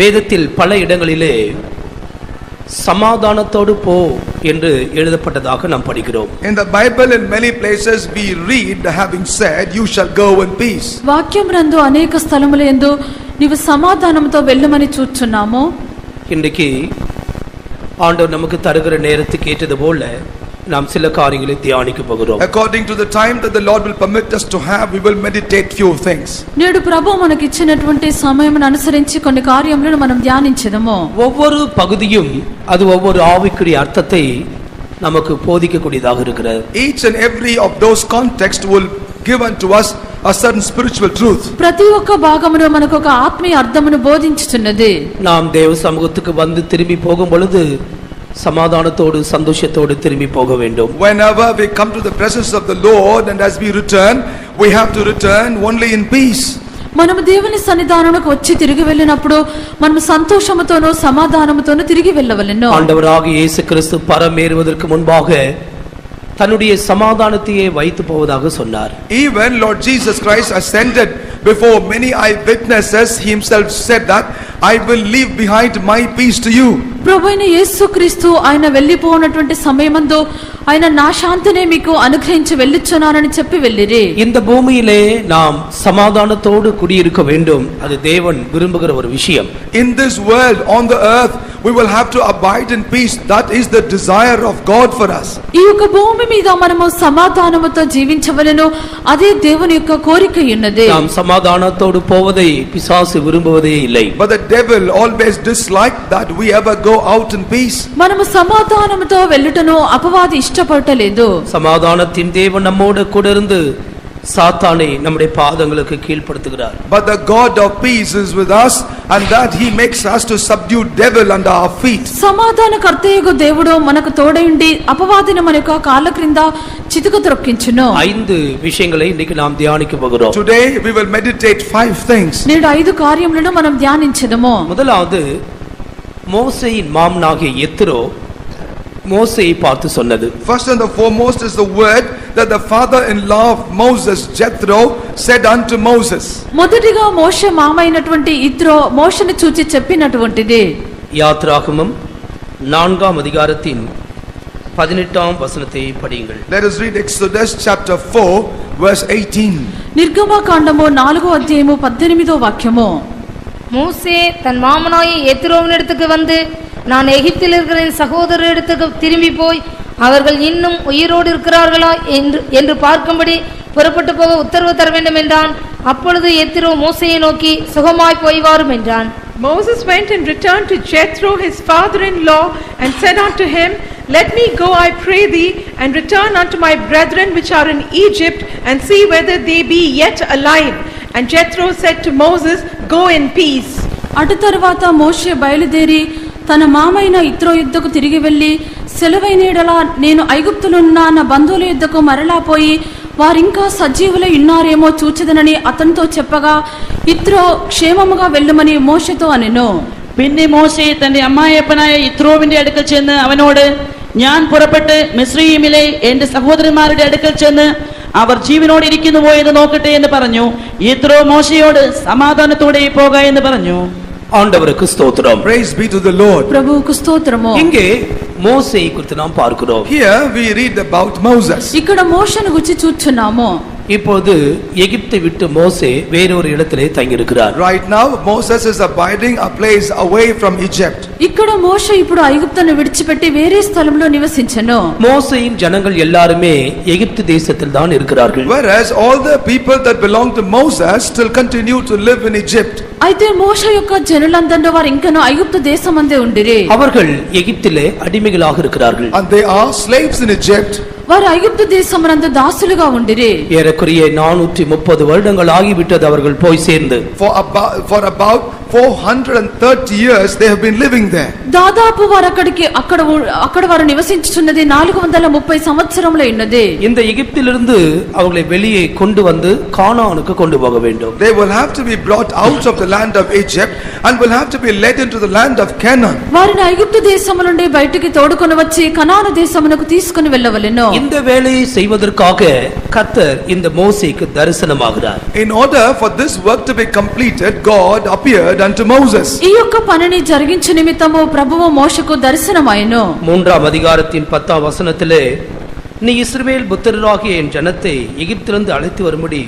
வேதத்தில் பல இடங்களிலே சமாதானத்தோடு போ என்று எழுதப்பட்டதாக நாம் படிக்கிறோம். In the Bible in many places we read having said you shall go in peace. వాక్యం నందు అనేక స్థలములందు నీవు సమాధానముతో వెళ్ళమని చూచున్నాము. இன்றைக்கு ஆண்டவர் நமக்கு தருகிற நேரத்துக்கு ஏற்றது போல நாம் சில காரியங்களை தியானிக்க போகிறோம். According to the time that the Lord will permit us to have, we will meditate few things. నేడు ప్రభువు మనకి ఇచ్చినటువంటి సమయమును అనుసరించి కొన్ని కార్యములను మనం ధ్యానించెదము. ஒவ்வொரு பகுதியும் அது ஒவ்வொரு ஆவிக்குரிய அர்த்தத்தை நமக்கு போதிக்கக்கூடியதாக இருக்கிறது. Each and every of those contexts will give unto us a certain spiritual truth. ప్రతి ఒక్క భాగమును మనకు ఒక ఆత్మీయ అర్థమును బోధించుచున్నది. நாம் தேவ சமூகத்துக்கு வந்து திரும்பி போகும் பொழுது சமாதானத்தோடு சந்தோஷத்தோடு திரும்பி போக வேண்டும். Whenever we come to the presence of the Lord and as we return, we have to return only in peace. మనము దేవుని సన్నిధానమునకు వచ్చి తిరిగి వెళ్ళినప్పుడు మనము సంతోషముతోను సమాధానముతోను తిరిగి వెళ్ళవలెను. ஆண்டவராகிய இயேசு கிறிஸ்து பரமேறுவதற்கு முன்பாக தன்னுடைய சமாதானத்தையே வைத்து போவதாக சொன்னார். Even Lord Jesus Christ ascended before many eyewitnesses, he himself said that I will leave behind my peace to you. ప్రభువైన యేసుక్రీస్తు ఆయన వెళ్ళిపోయినటువంటి సమయమందు ఆయన నా శాంతినే మీకు అనుగ్రహించి వెళ్ళుచున్నానని చెప్పి వెళ్ళిరి. இந்த பூமியிலே நாம் சமாதானத்தோடு குடியிருக்க வேண்டும். அது தேவன் விரும்புகிற ஒரு விஷயம். In this world, on the earth, we will have to abide in peace. That is the desire of God for us. ఈ యొక్క భూమి మీద మనము సమాధానముతో జీవించవలెను. అదే దేవుని యొక్క కోరిక ఉన్నది. நாம் సమాధానத்தோடு போவதை பிசாசு விரும்புவதே இல்லை. But the devil always disliked that we ever go out in peace. మనము సమాధానముతో వెళ్ళుటను అపవాది ఇష్టపడలేదు. சமாதானத்தின் தேவன் நம்மோடு கூட இருந்து சாத்தானை நம்முடைய பாதங்களுக்கு கீழ்ப்படுத்துகிறார். But the God of peace is with us and that he makes us to subdue devil under our feet. సమాధానకర్తయగు దేవుడు మనకు తోడైండి అపవాదిని మన యొక్క కాళ్ళ క్రింద చితక త్రొక్కించును. 5 விஷயங்களை இன்னைக்கு நாம் தியானிக்க போகிறோம். Today we will meditate 5 things. నేడు 5 కార్యములను మనం ధ్యానించెదము. முதலாவது மோசேயின் மாமனாகிய எத்ரோ மோசேயை பார்த்து சொன்னது. First and the foremost is the word that the father-in-law of Moses, Jethro, said unto Moses. మొదటిగా మోషే మామైనటువంటి ఇత్రో మోషేని చూచి చెప్పినటువంటిది. யாத்ராகமம் 4ஆம் அதிகாரத்தின் 18ஆம் வசனத்தை படியுங்கள். Let us read Exodus chapter 4 verse 18. నిర్గమకాండము 4వ అధ్యాయము 18వ వాక్యము. மோசே தன் மாமனாகிய எத்திரோவினிடத்துக்கு வந்து நான் எகிப்தில் இருக்கிற என் சகோதரரிடத்துக்கு திரும்பி போய் அவர்கள் இன்னும் உயிரோடு இருக்கிறார்களா என்று பார்க்கும்படி புறப்பட்டு போக உத்தரவு தர வேண்டும் என்றான். அப்பொழுது எத்திரோ மோசேயை நோக்கி சுகமாய் போய் வாரும் என்றான். Moses went and returned to Jethro his father-in-law and said unto him, Let me go, I pray thee, and return unto my brethren which are in Egypt, and see whether they be yet alive. And Jethro said to Moses, Go in peace. అటు తరువాత మోషే బయలుదేరి తన మామైన ఇత్రో యుద్ధకు తిరిగి వెళ్లి సెలవైనడలా నేను ఐగుప్తులున్న నా బంధువుల యుద్ధకు మరలా పోయి వారింకా సజీవులై ఉన్నారేమో చూచెదనని అతనితో చెప్పగా ఇత్రో క్షేమముగా వెళ్ళమని మోషేతో అనెను. പിന്നെ മോശെ തന്റെ അമ്മായപ്പനായ യിത്രോവിന്റെ അടുക്കൽ ചെന്ന് അവനോട് ഞാൻ പുറപ്പെട്ട് മിസ്രയീമിലെ എന്റെ സഹോദരന്മാരുടെ അടുക്കൽ ചെന്ന് അവർ ജീവനോടെ ഇരിക്കുന്നുവോ എന്ന് നോക്കട്ടെ എന്ന് പറഞ്ഞു. യിത്രോ മോശയോട് സമാധാനത്തോടെ പോക എന്ന് പറഞ്ഞു. ஆண்டவருக்கு ஸ்தோத்திரம். Praise be to the Lord. ప్రభువుకు స్తోత్రము. இங்கே மோசேயை குறித்து நாம் பார்க்கிறோம். Here we read about Moses. ఇక్కడ మోషేను గురించి చూస్తున్నాము. இப்போது எகிப்தை விட்டு மோசே வேறொரு இடத்திலே தங்கியிருக்கிறார். Right now Moses is abiding a place away from Egypt. ఇక్కడ మోషే ఇప్పుడు ఐగుప్తును విడిచిపెట్టి వేరే స్థలంలో నివసించెను. மோசேயின் ஜனங்கள் எல்லாரும் எகிப்து தேசத்தில் தான் இருக்கிறார்கள். Whereas all the people that belong to Moses still continue to live in Egypt. అయితే మోషే యొక్క జనులందరూ వారు ఇంకను ఐగుప్తు దేశమందే ఉండిరి. அவர்கள் எகிப்திலே அடிமைகளாக இருக்கிறார்கள். And they are slaves in Egypt. వారు ఐగుప్తు దేశమునందు దాసులుగా ఉండిరి. ஏறக்குறைய 430 வருடங்கள் ஆகிவிட்டது அவர்கள் போய் சேர்ந்து. For about 430 years they have been living there. దాదాపు వారు అక్కడ వారు నివసించుచున్నది 430 సంవత్సరములై ఉన్నది. இந்த எகிப்திலிருந்து அவர்களை வெளியே கொண்டு வந்து கானானுக்கு கொண்டு போக வேண்டும். They will have to be brought out of the land of Egypt and will have to be led into the land of Canaan. వారిని ఐగుప్తు దేశము నుండి బయటికి తోడుకొని వచ్చి కనాను దేశమునకు తీసుకొని వెళ్ళవలెను. இந்த வேலையை செய்வதற்காக கர்த்தர் இந்த மோசேக்கு தரிசனமாகிறார். In order for this work to be completed, God appeared appeared unto Moses. ఈ యొక్క పనిని జరిగించు నిమిత్తము ప్రభువు మోషకు దర్శనమాయెను. 3ஆம் அதிகாரத்தின் 10ஆம் வசனத்திலே நீ இஸ்ரவேல் புத்திரராகிய என் ஜனத்தை எகிப்திலிருந்து அழைத்து வரும்படி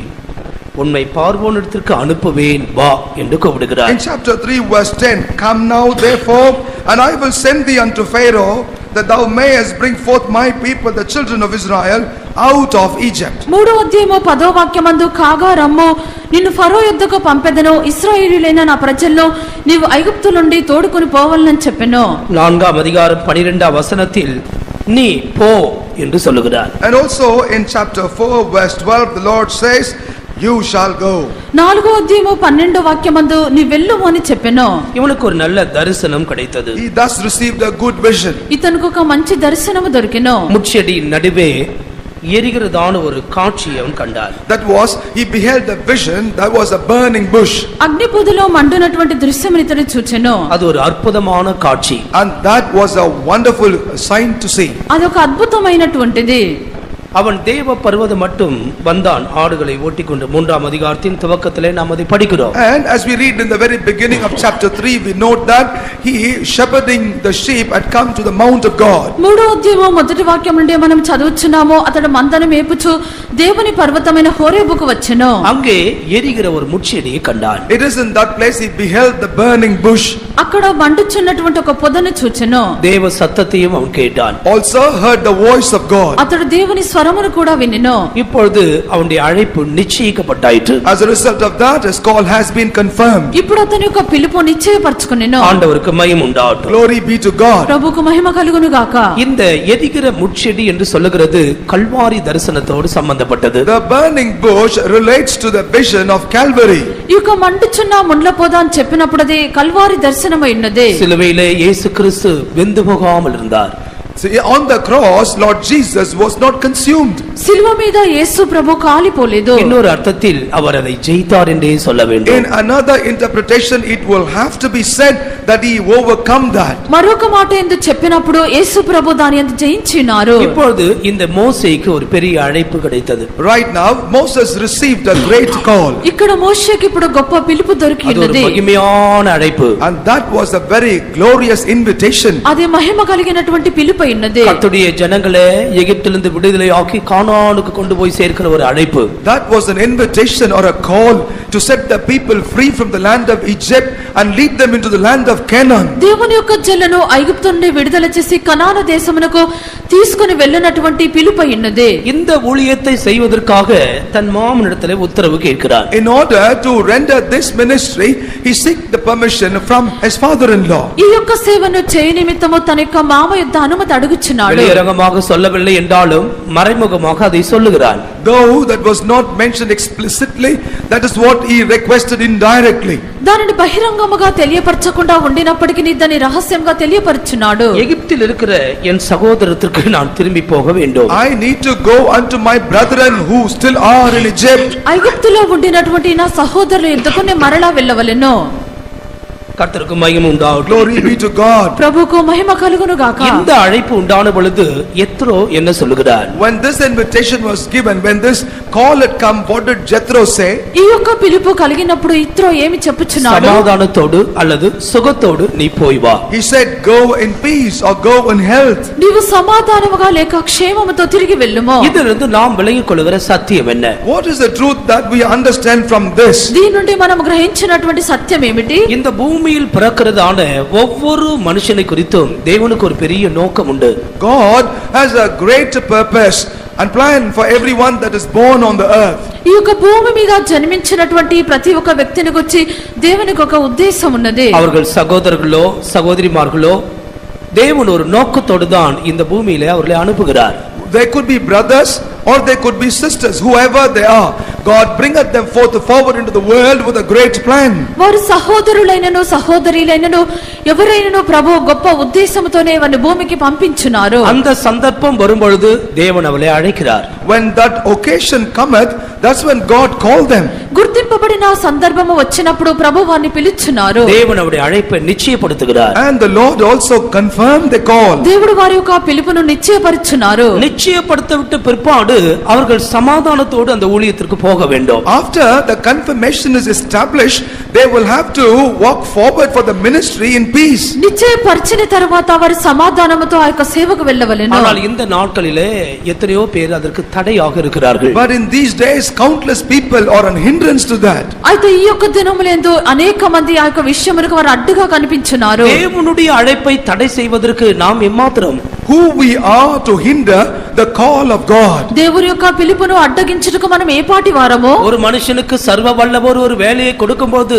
உன்னை பார்வோனிடத்திற்கு அனுப்புவேன் வா என்று கூப்பிடுகிறார். In chapter 3 verse 10, come now therefore, and I will send thee unto Pharaoh, that thou mayest bring forth my people, the children of Israel, out of Egypt. 3వ అధ్యాయము 10వ వాక్యమందు కాగా రమ్ము నిన్ను ఫరో యొద్దకు పంపెదను ఇశ్రాయేలీయులైన నా ప్రజలను నీవు ఐగుప్తు నుండి తోడుకొని పోవాలని చెప్పెను. 4ஆம் அதிகாரம் 12ஆம் வசனத்தில் நீ போ என்று சொல்லுகிறார். And also in chapter 4 verse 12 the Lord says, you shall go. 4వ అధ్యాయము 12వ వాక్యమందు నీ వెళ్ళుము అని చెప్పెను. இவனுக்கு ஒரு நல்ல தரிசனம் கிடைத்தது. He thus received a good vision. ఇతనికి ఒక మంచి దర్శనము దొరికెను. முட்செடி நடுவே எரிகிறதான ஒரு காட்சி அவன் கண்டார். That was, he beheld a vision, that was a burning bush. అగ్నిపుదిలో మండునటువంటి దృశ్యమును ఇతడు చూచెను. அது ஒரு அற்புதமான காட்சி. And that was a wonderful sign to see. అదొక అద్భుతమైనటువంటిది. அவன் தேவ பர்வதம் மட்டும் வந்தான் ஆடுகளை ஓட்டிக்கொண்டு. 3ஆம் அதிகாரத்தின் துவக்கத்திலே நாம் அதை படிக்கிறோம். And as we read in the very beginning of chapter 3, we note that he shepherding the sheep had come to the mount of God. 3వ అధ్యాయము మొదటి వాక్యం నుండి మనం చదువుచున్నాము. అతడు మందను మేపుచు దేవుని పర్వతమైన హోరేబుకు వచ్చెను. அங்கே எரிகிற ஒரு முட்செடியை கண்டான். It is in that place he beheld the burning bush. అక్కడ మండుచున్నటువంటి ఒక పొదను చూచెను. தேவ சத்தத்தையும் அவன் கேட்டான். Also heard the voice of God. అతడు దేవుని స్వరమును కూడా వినెను. இப்பொழுது அவனுடைய அழைப்பு நிச்சயிக்கப்பட்டாயிற்று. As a result of that, his call has been confirmed. ఇప్పుడు అతని యొక్క పిలుపు నిశ్చయపరచుకొనెను. ஆண்டவருக்கு மகிமை உண்டாகட்டும். Glory be to God. ప్రభువుకు మహిమ కలుగును గాక. இந்த எரிகிற முட்செடி என்று சொல்லுகிறது கல்வாரி தரிசனத்தோடு சம்பந்தப்பட்டது. The burning bush relates to the vision of Calvary. ఈ యొక్క మండుచున్న ముండ్ల పొద అని చెప్పినప్పుడు అది కల్వారి దర్శనమై ఉన్నది. சிலுவையிலே இயேசு கிறிஸ்து வெந்து போகாமல் இருந்தார். See, on the cross, Lord Jesus was not consumed. సిలువ మీద యేసు ప్రభు కాలిపోలేదు. இன்னொரு அர்த்தத்தில் அவர் அதை ஜெயித்தார் என்றே சொல்ல வேண்டும். In another interpretation, it will have to be said that he overcome that. మరొక మాట ఎందుకు చెప్పినప్పుడు యేసు ప్రభు దాని యందు జయించినారు. இப்பொழுது இந்த மோசேக்கு ஒரு பெரிய அழைப்பு கிடைத்தது. Right now, Moses received a great call. ఇక్కడ మోషేకి ఇప్పుడు గొప్ప పిలుపు அது ஒரு దొరికినది. மகிமையான அழைப்பு. And that was a very glorious invitation. అది మహిమ కలిగినటువంటి పిలుపు ఉన్నది. கர்த்தருடைய ஜனங்களே எகிப்திலிருந்து விடுதலை ஆக்கி கானானுக்கு கொண்டு போய் சேர்க்கிற ஒரு அழைப்பு. That was an invitation or a call to set the people free from the land of Egypt and lead them into the land of Canaan. దేవుని యొక్క జనులను ఐగుప్తు నుండి విడుదల చేసి కనాను దేశమునకు తీసుకొని వెళ్ళినటువంటి పిలుపు ఉన్నది. இந்த ஊழியத்தை செய்வதற்காக தன் மாமனிடத்திலே உத்தரவு கேட்கிறார். In order to render this ministry, he seek the permission from his father-in-law. ఈ యొక్క సేవను చేయ నిమిత్తము తన యొక్క మామ యొద్ద అనుమతి అడుగుచున్నాడు. வெளியரங்கமாக சொல்லவில்லை என்றாலும் மறைமுகமாக அதை சொல்லுகிறார். Though that was not mentioned explicitly, that is what he requested indirectly. దానిని బహిరంగముగా తెలియపరచకుండా ఉండినప్పటికీ దాన్ని రహస్యంగా తెలియపరచున్నాడు. எகிப்தில் இருக்கிற என் சகோதரத்திற்கு நான் திரும்பி போக வேண்டும். I need to go unto my brethren who still are in Egypt. ఐగుప్తులో ఉండినటువంటి నా సహోదరుల యొద్దకు నేను మరలా వెళ్ళవలెను. கர்த்தருக்கு மகிமை உண்டாகட்டும். Glory be to God. ప్రభువుకు మహిమ కలుగును గాక. இந்த அழைப்பு உண்டான பொழுது எத்ரோ என்ன சொல்லுகிறார்? When this invitation was given, when this call had come, what did Jethro say? ఈ యొక్క పిలుపు కలిగినప్పుడు ఇత్రో ఏమి చెప్పుచున్నాడు? సమాధానతోడు அல்லது సుఖతోడు நீ పోయి వా. He said, go in peace or go in health. నీవు సమాధానముగా లేక క్షేమముతో తిరిగి వెళ్ళుము. இதிலிருந்து நாம் விளங்கிக் கொள்ளுகிற சத்தியம் என்ன? What is the truth that we understand from this? దీని నుండి మనం గ్రహించినటువంటి సత్యం ఏమిటి? இந்த பூமியில் பிறக்கிறதான ஒவ்வொரு மனுஷனை குறித்தும் தேவனுக்கு ஒரு பெரிய நோக்கம் உண்டு. God has a great purpose and plan for everyone that is born on the earth. ఈ యొక్క భూమి మీద జన్మించినటువంటి ప్రతి ఒక్క వ్యక్తిని గురించి దేవునికి ఒక ఉద్దేశం ఉన్నది. அவர்கள் சகோதரர்களோ சகோதரிமார்களோ தேவன் ஒரு நோக்கத்தோடு தான் இந்த பூமியிலே அவர்களை அனுப்புகிறார். They could be brothers or they could be sisters, whoever they are. God bringeth them forward into the world with a great plan. వారు సహోదరులైనను సహోదరులైనను ఎవరైనను ప్రభు గొప్ప ఉద్దేశముతోనే వారిని భూమికి పంపించున్నారు. அந்த சந்தர்ப்பம் வரும்பொழுது தேவன் அவளை அழைக்கிறார். When that occasion cometh, that's when God called them. గుర్తింపబడిన సందర్భము వచ్చినప్పుడు ప్రభు వారిని పిలుచున్నారు. தேவன் அவருடைய அழைப்பை நிச்சயப்படுத்துகிறார். And the Lord also confirmed the call. దేవుడు వారి యొక్క పిలుపును నిశ్చయపరుచున్నారు. நிச்சயப்படுத்த விட்ட பிற்பாடு அவர்கள் சமாதானத்தோடு அந்த ஊழியத்திற்கு போக போக வேண்டும். After the confirmation is established, they will have to walk forward for the ministry in peace. నిశ్చయపరిచిన తర్వాత వారు సమాధానముతో ఆ యొక్క సేవకు వెళ్ళవలెను. ஆனால் இந்த நாட்களிலே எத்தனையோ பேர் அதற்கு தடையாக இருக்கிறார்கள். But in these days, countless people are an hindrance to that. అయితే ఈ యొక్క దినములందు అనేక మంది ఆ యొక్క విషయములకు వారు అడ్డుగా కనిపించున్నారు. தேவனுடைய அழைப்பை தடை செய்வதற்கு நாம் எம்மாத்திரம்? Who we are to hinder the call of God. దేవుని యొక్క పిలుపును అడ్డగించుటకు మనం ఏ పాటి వారమో? ஒரு மனுஷனுக்கு சர்வ வல்லவர் ஒரு வேலையை கொடுக்கும்போது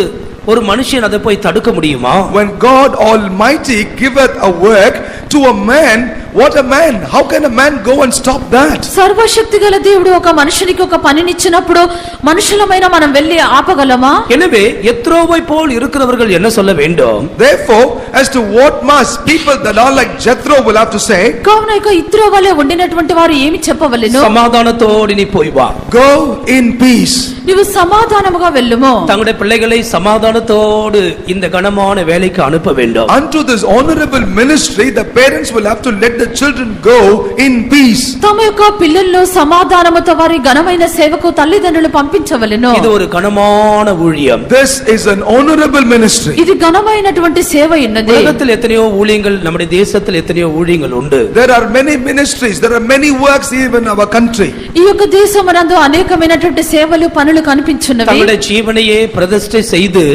ஒரு மனுஷன் அதை போய் தடுக்க முடியுமா? When God Almighty giveth a work to a man, what a man, how can a man go and stop that? సర్వశక్తిగల దేవుడు ఒక మనుషునికి ఒక పనినిచ్చినప్పుడు మనుషులమైన మనం వెళ్ళి ఆపగలమా? எனவே எத்ரோவை போல் இருக்கிறவர்கள் என்ன சொல்ல வேண்டும்? Therefore, as to what must people that are like Jethro will have to say, కావున ఇక ఇత్రో వలె ఉండినటువంటి వారు ఏమి చెప్పవలెను? சமாதானத்தோடு நீ போய் வா. go in peace. నీవు సమాధానముగా వెళ్ళుము. தங்களுடைய பிள்ளைகளை சமாதானத்தோடு இந்த கனமான வேலைக்கு அனுப்ப வேண்டும். Unto this honorable ministry, the parents will have to let the children go in peace. తమ యొక్క పిల్లలను సమాధానముతో వారి ఘనమైన సేవకు తల్లిదండ్రులు పంపించవలెను. இது ஒரு கனமான ஊழியம். This is an honorable ministry. ఇది ఘనమైనటువంటి సేవ ఉన్నది. உலகத்தில் எத்தனையோ ஊழியங்கள், நம்முடைய தேசத்தில் எத்தனையோ ஊழியங்கள் உண்டு. There are many ministries, there are many works even in our country. ఈ యొక్క దేశమునందు అనేకమైనటువంటి సేవలు పనులు కనిపించున్నవి. தங்களுடைய ஜீவனையே பிரதிஷ்டை செய்து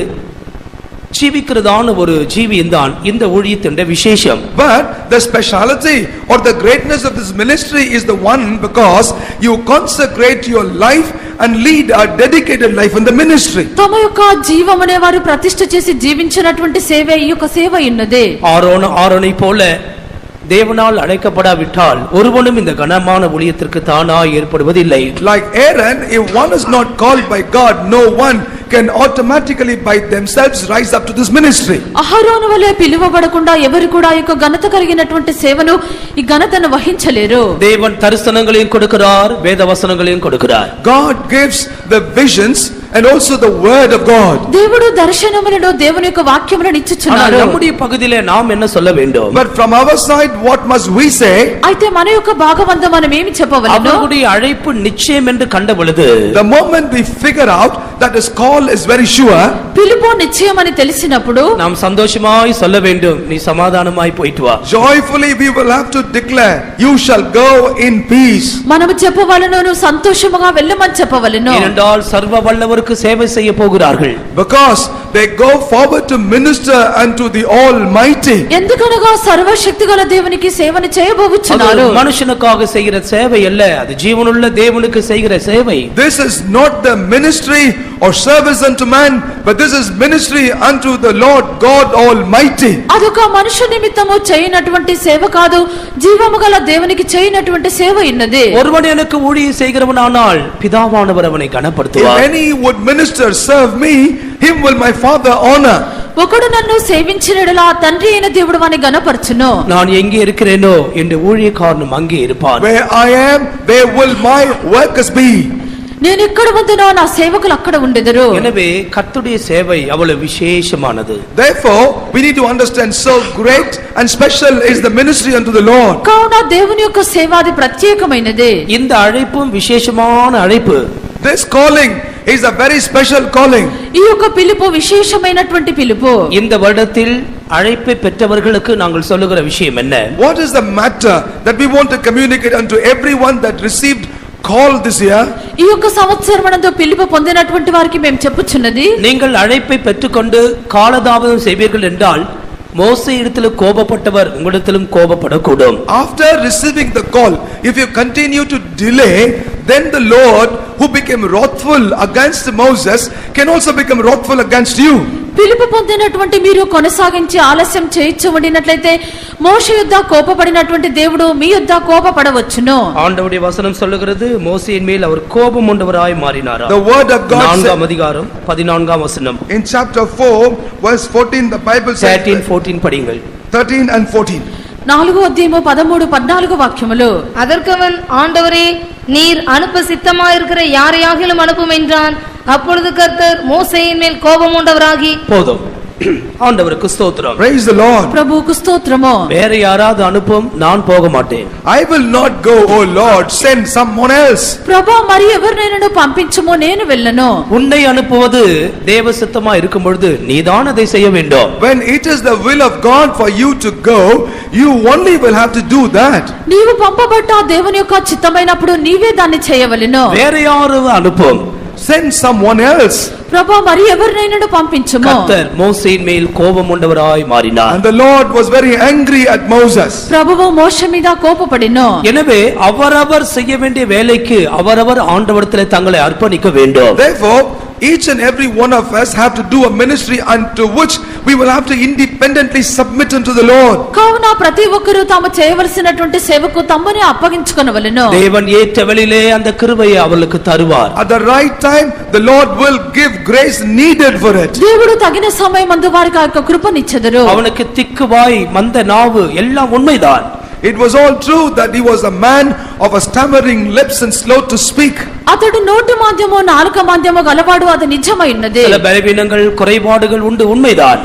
ஜீவிக்கிறதான ஒரு ஜீவியம்தான் இந்த ஊழியத்தின் விசேஷம். But the speciality or the greatness of this ministry is the one because you consecrate your life and lead a dedicated life in the ministry. తమ యొక్క జీవమునే వారు ప్రతిష్ఠ చేసి జీవించినటువంటి సేవే ఈ యొక్క సేవ ఉన్నది. ஆரோனை போல தேவனால் அழைக்கப்படாவிட்டால் ஒருவனும் இந்த கனமான ஊழியத்திற்கு தானா ஏற்படுவதில்லை. Like Aaron, if one is not called by God, no one can automatically by themselves rise up to this ministry. అహరోను వలె పిలువబడకుండా ఎవరు కూడా ఈ యొక్క ఘనత కలిగినటువంటి సేవను ఈ ఘనతను వహించలేరు. தேவன் தரிசனங்களையும் கொடுக்கிறார், வேத வசனங்களையும் கொடுக்கிறார். God gives the visions and also the word of God. దేవుడు దర్శనములను దేవుని యొక్క వాక్యములను ఇచ్చుచున్నారు. நம்முடைய பகுதியிலே நாம் என்ன சொல்ல வேண்டும்? But from our side, what must we say? అయితే మన యొక్క భాగవంతం మనం ఏమి చెప్పవలెను? அவருடைய அழைப்பு நிச்சயம் என்று கண்ட பொழுது, The moment we figure out that his call is very sure, పిలుపు నిశ్చయం అని తెలిసినప్పుడు நாம் సந்தోషமாய் சொல்ல வேண்டும், நீ சமாதானமாய் போயிட்டு வா. joyfully we will have to declare, you shall go in peace. మనము చెప్పవలెను, నువ్వు సంతోషముగా వెళ్ళమని చెప్పవలెను. ஏனென்றால் சர்வ வல்லவருக்கு சேவை செய்ய போகிறார்கள். Because they go forward to minister unto the Almighty. ఎందుకనగా సర్వశక్తిగల దేవునికి సేవను చేయబోచున్నారు. அது மனுஷனுக்காக செய்கிற சேவை அல்ல, அது ஜீவனுள்ள தேவனுக்கு செய்கிற சேவை. This is not the ministry or service unto man, but this is ministry unto the Lord God Almighty. అదొక మనుష్య నిమిత్తము చేయనటువంటి సేవ కాదు, జీవము గల దేవునికి చేయనటువంటి సేవ ఉన్నది. ஒருவன் எனக்கு ஊழியம் செய்கிறவனானால் பிதாவானவர் அவனை If கனப்படுத்துவார். any would minister, serve me, him will my Father honor. ఒకడు నన్ను సేవించినడలా తండ్రి అయిన దేవుడు వాని గణపరచును. நான் எங்கே இருக்கிறேனோ என்ற ஊழியக்காரனும் அங்கே இருப்பான். Where I am, there will my workers be. నేను ఎక్కడ ఉందునో నా సేవకులు అక్కడ ఉండెదరు. எனவே கர்த்தருடைய சேவை அவ்வளவு விசேஷமானது. Therefore, we need to understand so great and special is the ministry unto the Lord. కావున దేవుని యొక్క సేవ అది ప్రత్యేకమైనది. இந்த அழைப்பும் விசேஷமான அழைப்பு. This calling is a very special calling. ఈ యొక్క పిలుపు విశేషమైనటువంటి పిలుపు. இந்த வருடத்தில் அழைப்பை பெற்றவர்களுக்கு நாங்கள் சொல்லுகிற விஷயம் என்ன? What is the matter that we want to communicate unto everyone that received call this year? ఈ యొక్క సంవత్సరమునందు పిలుపు పొందినటువంటి వారికి మేము చెప్పుచున్నది, நீங்கள் அழைப்பை பெற்றுக்கொண்டு காலதாமதம் செய்வீர்கள் என்றால் மோசே இடத்தில் கோபப்பட்டவர் உங்களிடத்திலும் கோபப்படக்கூடும். After receiving the call, if you continue to delay, then the Lord who became wrathful against Moses can also become wrathful against you. పిలుపు పొందినటువంటి మీరు కొనసాగించి ఆలస్యం చేయించి ఉండినట్లయితే మోషే యుద్ధ కోపపడినటువంటి దేవుడు మీ యుద్ధ కోపపడవచ్చును. ஆண்டவருடைய வசனம் சொல்லுகிறது, மோசேயின் மேல் அவர் கோபம் கொண்டவராய் மாறினார். The word of God 4ஆம் அதிகாரம் 14ஆம் வசனம். in chapter 4 verse 14, the Bible says 13-14 படிங்கள். 13 and 14. 4వ అధ్యాయము 13, 14 వాక్యములు. அதற்கவன், ஆண்டவரே, நீர் அனுப்ப சித்தமாயிருக்கிற யாரையாகிலும் அனுப்பும் என்றான். அப்பொழுது கர்த்தர் மோசேயின் மேல் கோபம் உண்டவராகி, போதும். ஆண்டவருக்கு ஸ்தோத்திரம். Praise the Lord. ప్రభువుకు స్తోత్రము. வேற யாராவது அனுப்பும், நான் போக மாட்டேன். I will not go, O Lord, send someone else. ప్రభా మరి ఎవరినైనా పంపించుమో నేను వెళ్ళను. உன்னை அனுப்புவது தேவ சித்தமா இருக்கும் பொழுது நீதான் அதை செய்ய வேண்டும். When it is the will of God for you to go, you only will have to do that. నీవు పంపబడ్డ దేవుని యొక్క చిత్తమైనప్పుడు నీవే దాన్ని చేయవలెను. வேற யாரும் அனுப்பும், Send someone else. ప్రభా మరి ఎవరినైనా పంపించుమో. கர்த்தர் மோசேயின் மேல் கோபம் கொண்டவராய் மாறினார். And the Lord was very angry at Moses. ప్రభువు మోషే మీద కోపపడిను. எனவே அவரவர் செய்ய வேண்டிய வேலைக்கு அவரவர் ஆண்டவரிடத்தில் தங்களை அர்ப்பணிக்க வேண்டும். Therefore, each and every one of us have to do a ministry unto which we will have to independently submit unto the Lord. కావున ప్రతి ఒక్కరూ తాము చేయవలసినటువంటి సేవకు తమనే అప్పగించుకొనవలెను. தேவன் ஏற்ற வேளையிலே அந்த கிருபையை அவர்களுக்கு தருவார். At the right time, the Lord will give grace needed for it. దేవుడు తగిన సమయమందు వారికి ఆ యొక్క కృపనిచ్చెదరు. அவனுக்கு திக்குவாய் மந்த நாவு எல்லாம் உண்மைதான். It was all true that he was a man of a stammering lips and slow to speak. అతడు నోటి మాంద్యము నాలుక మాంద్యము గలవాడు, అది నిజమై ఉన్నది. சில பலவீனங்கள் குறைபாடுகள் உண்டு, உண்மைதான்.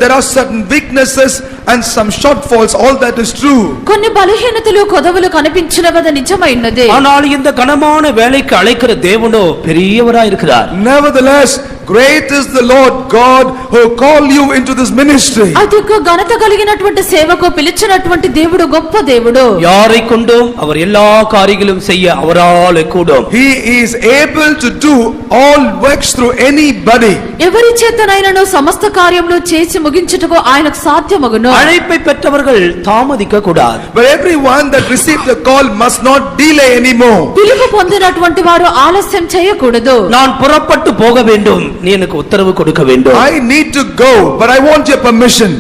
There are certain weaknesses and some shortfalls, all that is true. కొన్ని బలహీనతలు కొదవలు కనిపించినవి, అది నిజమై ఉన్నది. ஆனால் இந்த கனமான வேலைக்கு அழைக்கிற தேவனோ பெரியவராய் இருக்கிறார். Nevertheless, great is the Lord God who called you into this ministry. అధిక ఘనత కలిగినటువంటి సేవకు పిలిచినటువంటి దేవుడు గొప్ప దేవుడు. யாரை கொண்டும் அவர் எல்லா காரியங்களும் செய்ய அவராலே கூடும். He is able to do all works through anybody. ఎవరి చేతనైనను సమస్త కార్యములు చేసి ముగించుటకు ఆయనకు సాధ్యమగును. அழைப்பை பெற்றவர்கள் தாமதிக்க கூடாது. But everyone that received the call must not delay anymore. పిలుపు పొందినటువంటి వారు ఆలస్యం చేయకూడదు. நான் புறப்பட்டு போக வேண்டும், நீ எனக்கு உத்தரவு கொடுக்க வேண்டும். I need to go, but I want your permission.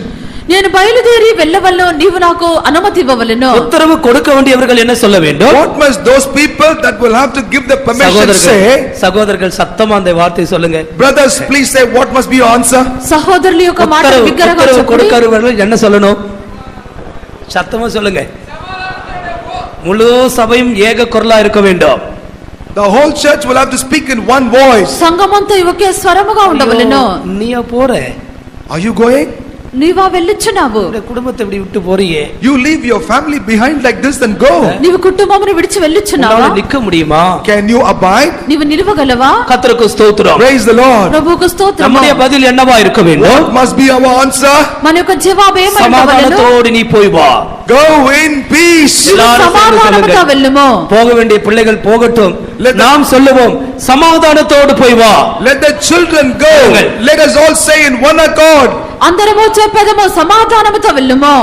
నేను బయలుదేరి వెళ్ళవలను, నీవు నాకు అనుమతి ఇవ్వవలెను. உத்தரவு கொடுக்க வேண்டியவர்கள் என்ன சொல்ல வேண்டும்? What must those people that will have to give the permission say? சகோதரர்கள் சத்தமா அந்த வார்த்தை சொல்லுங்க. Brothers, please say what must be your answer. సహోదరుల యొక్క మాట బిగ్గరగా உத்தரவு చెప్పండి. கொடுக்கிறவர்கள் என்ன சொல்லணும்? சத்தமா சொல்லுங்க. முழு சபையும் ஏக குரலா இருக்க வேண்டும். The whole church will have to speak in one voice. సంఘమంతా ఒకే స్వరముగా ఉండవలెను. நீயா போற? Are you going? నీవా వెళ్ళుచున్నావు. இந்த குடும்பத்தை இப்படி விட்டு போறியே, You leave your family behind like this and go. నీవు కుటుంబమును విడిచి వెళ్ళుచున్నావా? உன்னால நிக்க முடியுமா? Can you abide? నీవు నిలవగలవా? கர்த்தருக்கு ஸ்தோத்திரம். Praise the Lord. ప్రభువుకు స్తోత్రము. நம்முடைய பதில் என்னவா இருக்க வேண்டும்? What must be our answer? మన యొక్క జవాబు ఏమై ఉండవలెను? சமாதானத்தோடு நீ போய் வா. Go in peace. నీవు எல்லாரும் சேர்ந்து సమాధానముతో சொல்லுங்க. వెళ్ళుము. போக வேண்டிய பிள்ளைகள் போகட்டும், நாம் சொல்லுவோம் சமாதானத்தோடு போய் வா. Let the children go. Let us all say in one accord. అందరము చెప్పేదము సమాధానముతో వెళ్ళుము.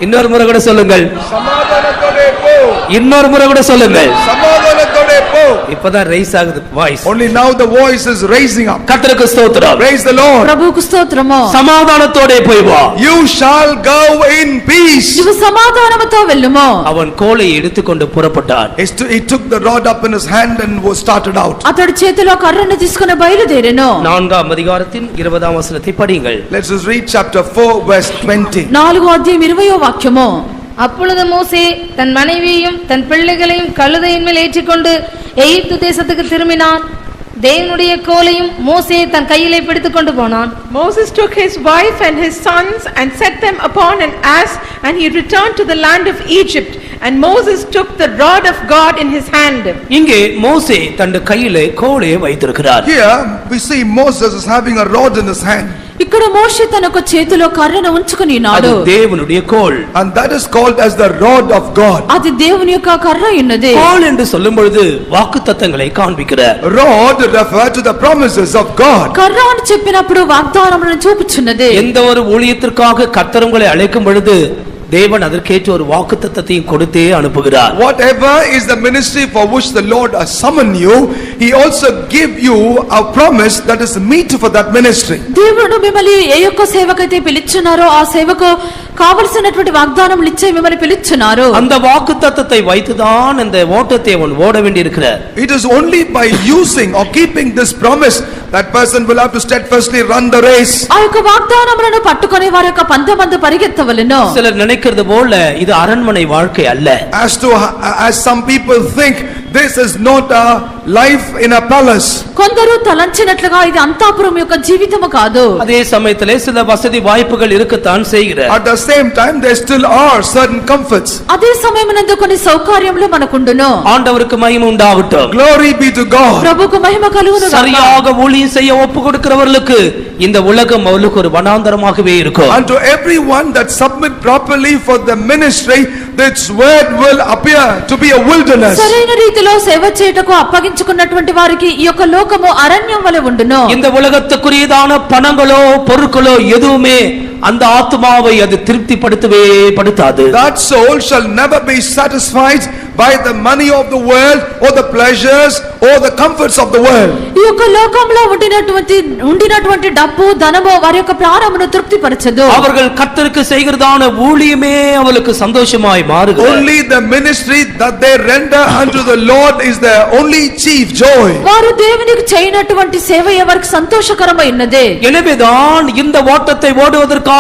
இன்னொரு முறை கூட சொல்லுங்கள். சமாதானத்தோடே போ. இன்னொரு முறை கூட சொல்லுங்கள். சமாதானத்தோடே போ. இப்பதான் ரைஸ் ஆகுது voice. Only now the voice is raising up. கர்த்தருக்கு ஸ்தோத்திரம். Praise the Lord. ప్రభువుకు స్తోత్రము. சமாதானத்தோடு போய் வா. You shall go in peace. నీవు సమాధానముతో వెళ్ళుము. அவன் கோலை எடுத்துக்கொண்டு புறப்பட்டான். He took the rod up in his hand and was started out. అతడు చేతిలో కర్రను తీసుకుని బయలుదేరెను. 4 அதிகாரத்தின் 20 వచனத்தை படியுங்கள். Let's just read chapter 4 verse 20. 4వ అధ్యాయం 20వ వాక్యము. அப்பொழுது மோசே தன் மனைவியையும் தன் பிள்ளைகளையும் கழுதையின் மேல் ஏற்றிக்கொண்டு எகிப்து தேசத்துக்கு திரும்பினான். தேவனுடைய கோலையும் மோசே தன் கையிலே பிடித்துக் கொண்டு போனான். Moses took his wife and his sons and set them upon an ass, and he returned to the land of Egypt. And Moses took the rod of God in his hand. இங்கே மோசே தன் கையிலே கோலை வைத்திருக்கிறார். Here we see Moses is having a rod in his hand. ఇక్కడ మోషే తన యొక్క చేతిలో కర్రను ఉంచుకొని அது ఉన్నాడు. தேவனுடைய கோல். And that is called as the rod of God. అది దేవుని యొక్క కర్ర ఉన్నది. கோல் என்று சொல்லும் பொழுது வாக்குத்தத்தங்களை காண்பிக்கிறார். Rod refer to the promises of God. కర్ర అని చెప్పినప్పుడు వాగ్దానములను చూపుచున్నది. எந்த ஒரு ஊழியத்திற்காக கர்த்தர் உங்களை அழைக்கும் பொழுது தேவன் அதற்கேற்ற ஒரு வாக்குத்தத்தத்தையும் கொடுத்தே அனுப்புகிறார். Whatever is the ministry for which the Lord has summoned you, he also give you a promise that is meet for that ministry. దేవుడు మిమ్మల్ని ఏ యొక్క సేవకైతే పిలుచున్నారో ఆ సేవకు కావలసినటువంటి వాగ్దానములు ఇచ్చే మిమ్మల్ని పిలుచున్నారు. அந்த வாக்குத்தத்தத்தை வைத்துதான் இந்த ஓட்டத்தை அவன் ஓட வேண்டியிருக்கிறார். It is only by using or keeping this promise that person will have to steadfastly run the race. ఆ యొక్క వాగ్దానములను పట్టుకొని వారి యొక్క పందెమందు పరిగెత్తవలెను. சிலர் நினைக்கிறது போல இது அரண்மனை வாழ்க்கை அல்ல. As some people think this is not a life in a palace. కొందరు తలంచినట్లుగా ఇది అంతాపురం యొక్క జీవితము కాదు. அதே சமயத்திலே சில வசதி வாய்ப்புகள் இருக்கத்தான் செய்கிறது. At the same time there still are certain comforts. అదే సమయమునందు కొన్ని సౌకర్యములు మనకుండును. ஆண்டவருக்கு மகிமை உண்டாகட்டும். Glory be to God. ప్రభువుకు మహిమ కలుగును గాక. சரியாக ஊழியம் செய்ய ஒப்பு கொடுக்கிறவர்களுக்கு இந்த உலகம் அவளுக்கு ஒரு வனாந்தரமாகவே இருக்கும். And to everyone that submit properly for the ministry, this word will appear to be a wilderness. సరైన రీతిలో సేవ చేయుటకు అప్పగించుకున్నటువంటి వారికి ఈ యొక్క లోకము అరణ్యం వలె ఉండును. இந்த உலகத்துக்குரியதான பணங்களோ பொருட்களோ எதுவுமே அந்த ஆத்மாவை அது திருப்திப்படுத்தவே படுத்தாது. That soul shall never be satisfied by the money of the world or the pleasures or the comforts of the world. ఈ యొక్క లోకంలో ఉండినటువంటి డబ్బు ధనము వారి యొక్క ప్రాణమును తృప్తిపరచదు. அவர்கள் கர்த்தருக்கு செய்கிறதான ஊழியமே அவளுக்கு சந்தோஷமாய் மாறுகிறது. Only the ministry that they render unto the Lord is the only chief joy. వారు దేవునికి చేయనటువంటి సేవ ఎవరికి సంతోషకరమైనదే. எனவேதான் இந்த ஓட்டத்தை ஓடுவதற்காக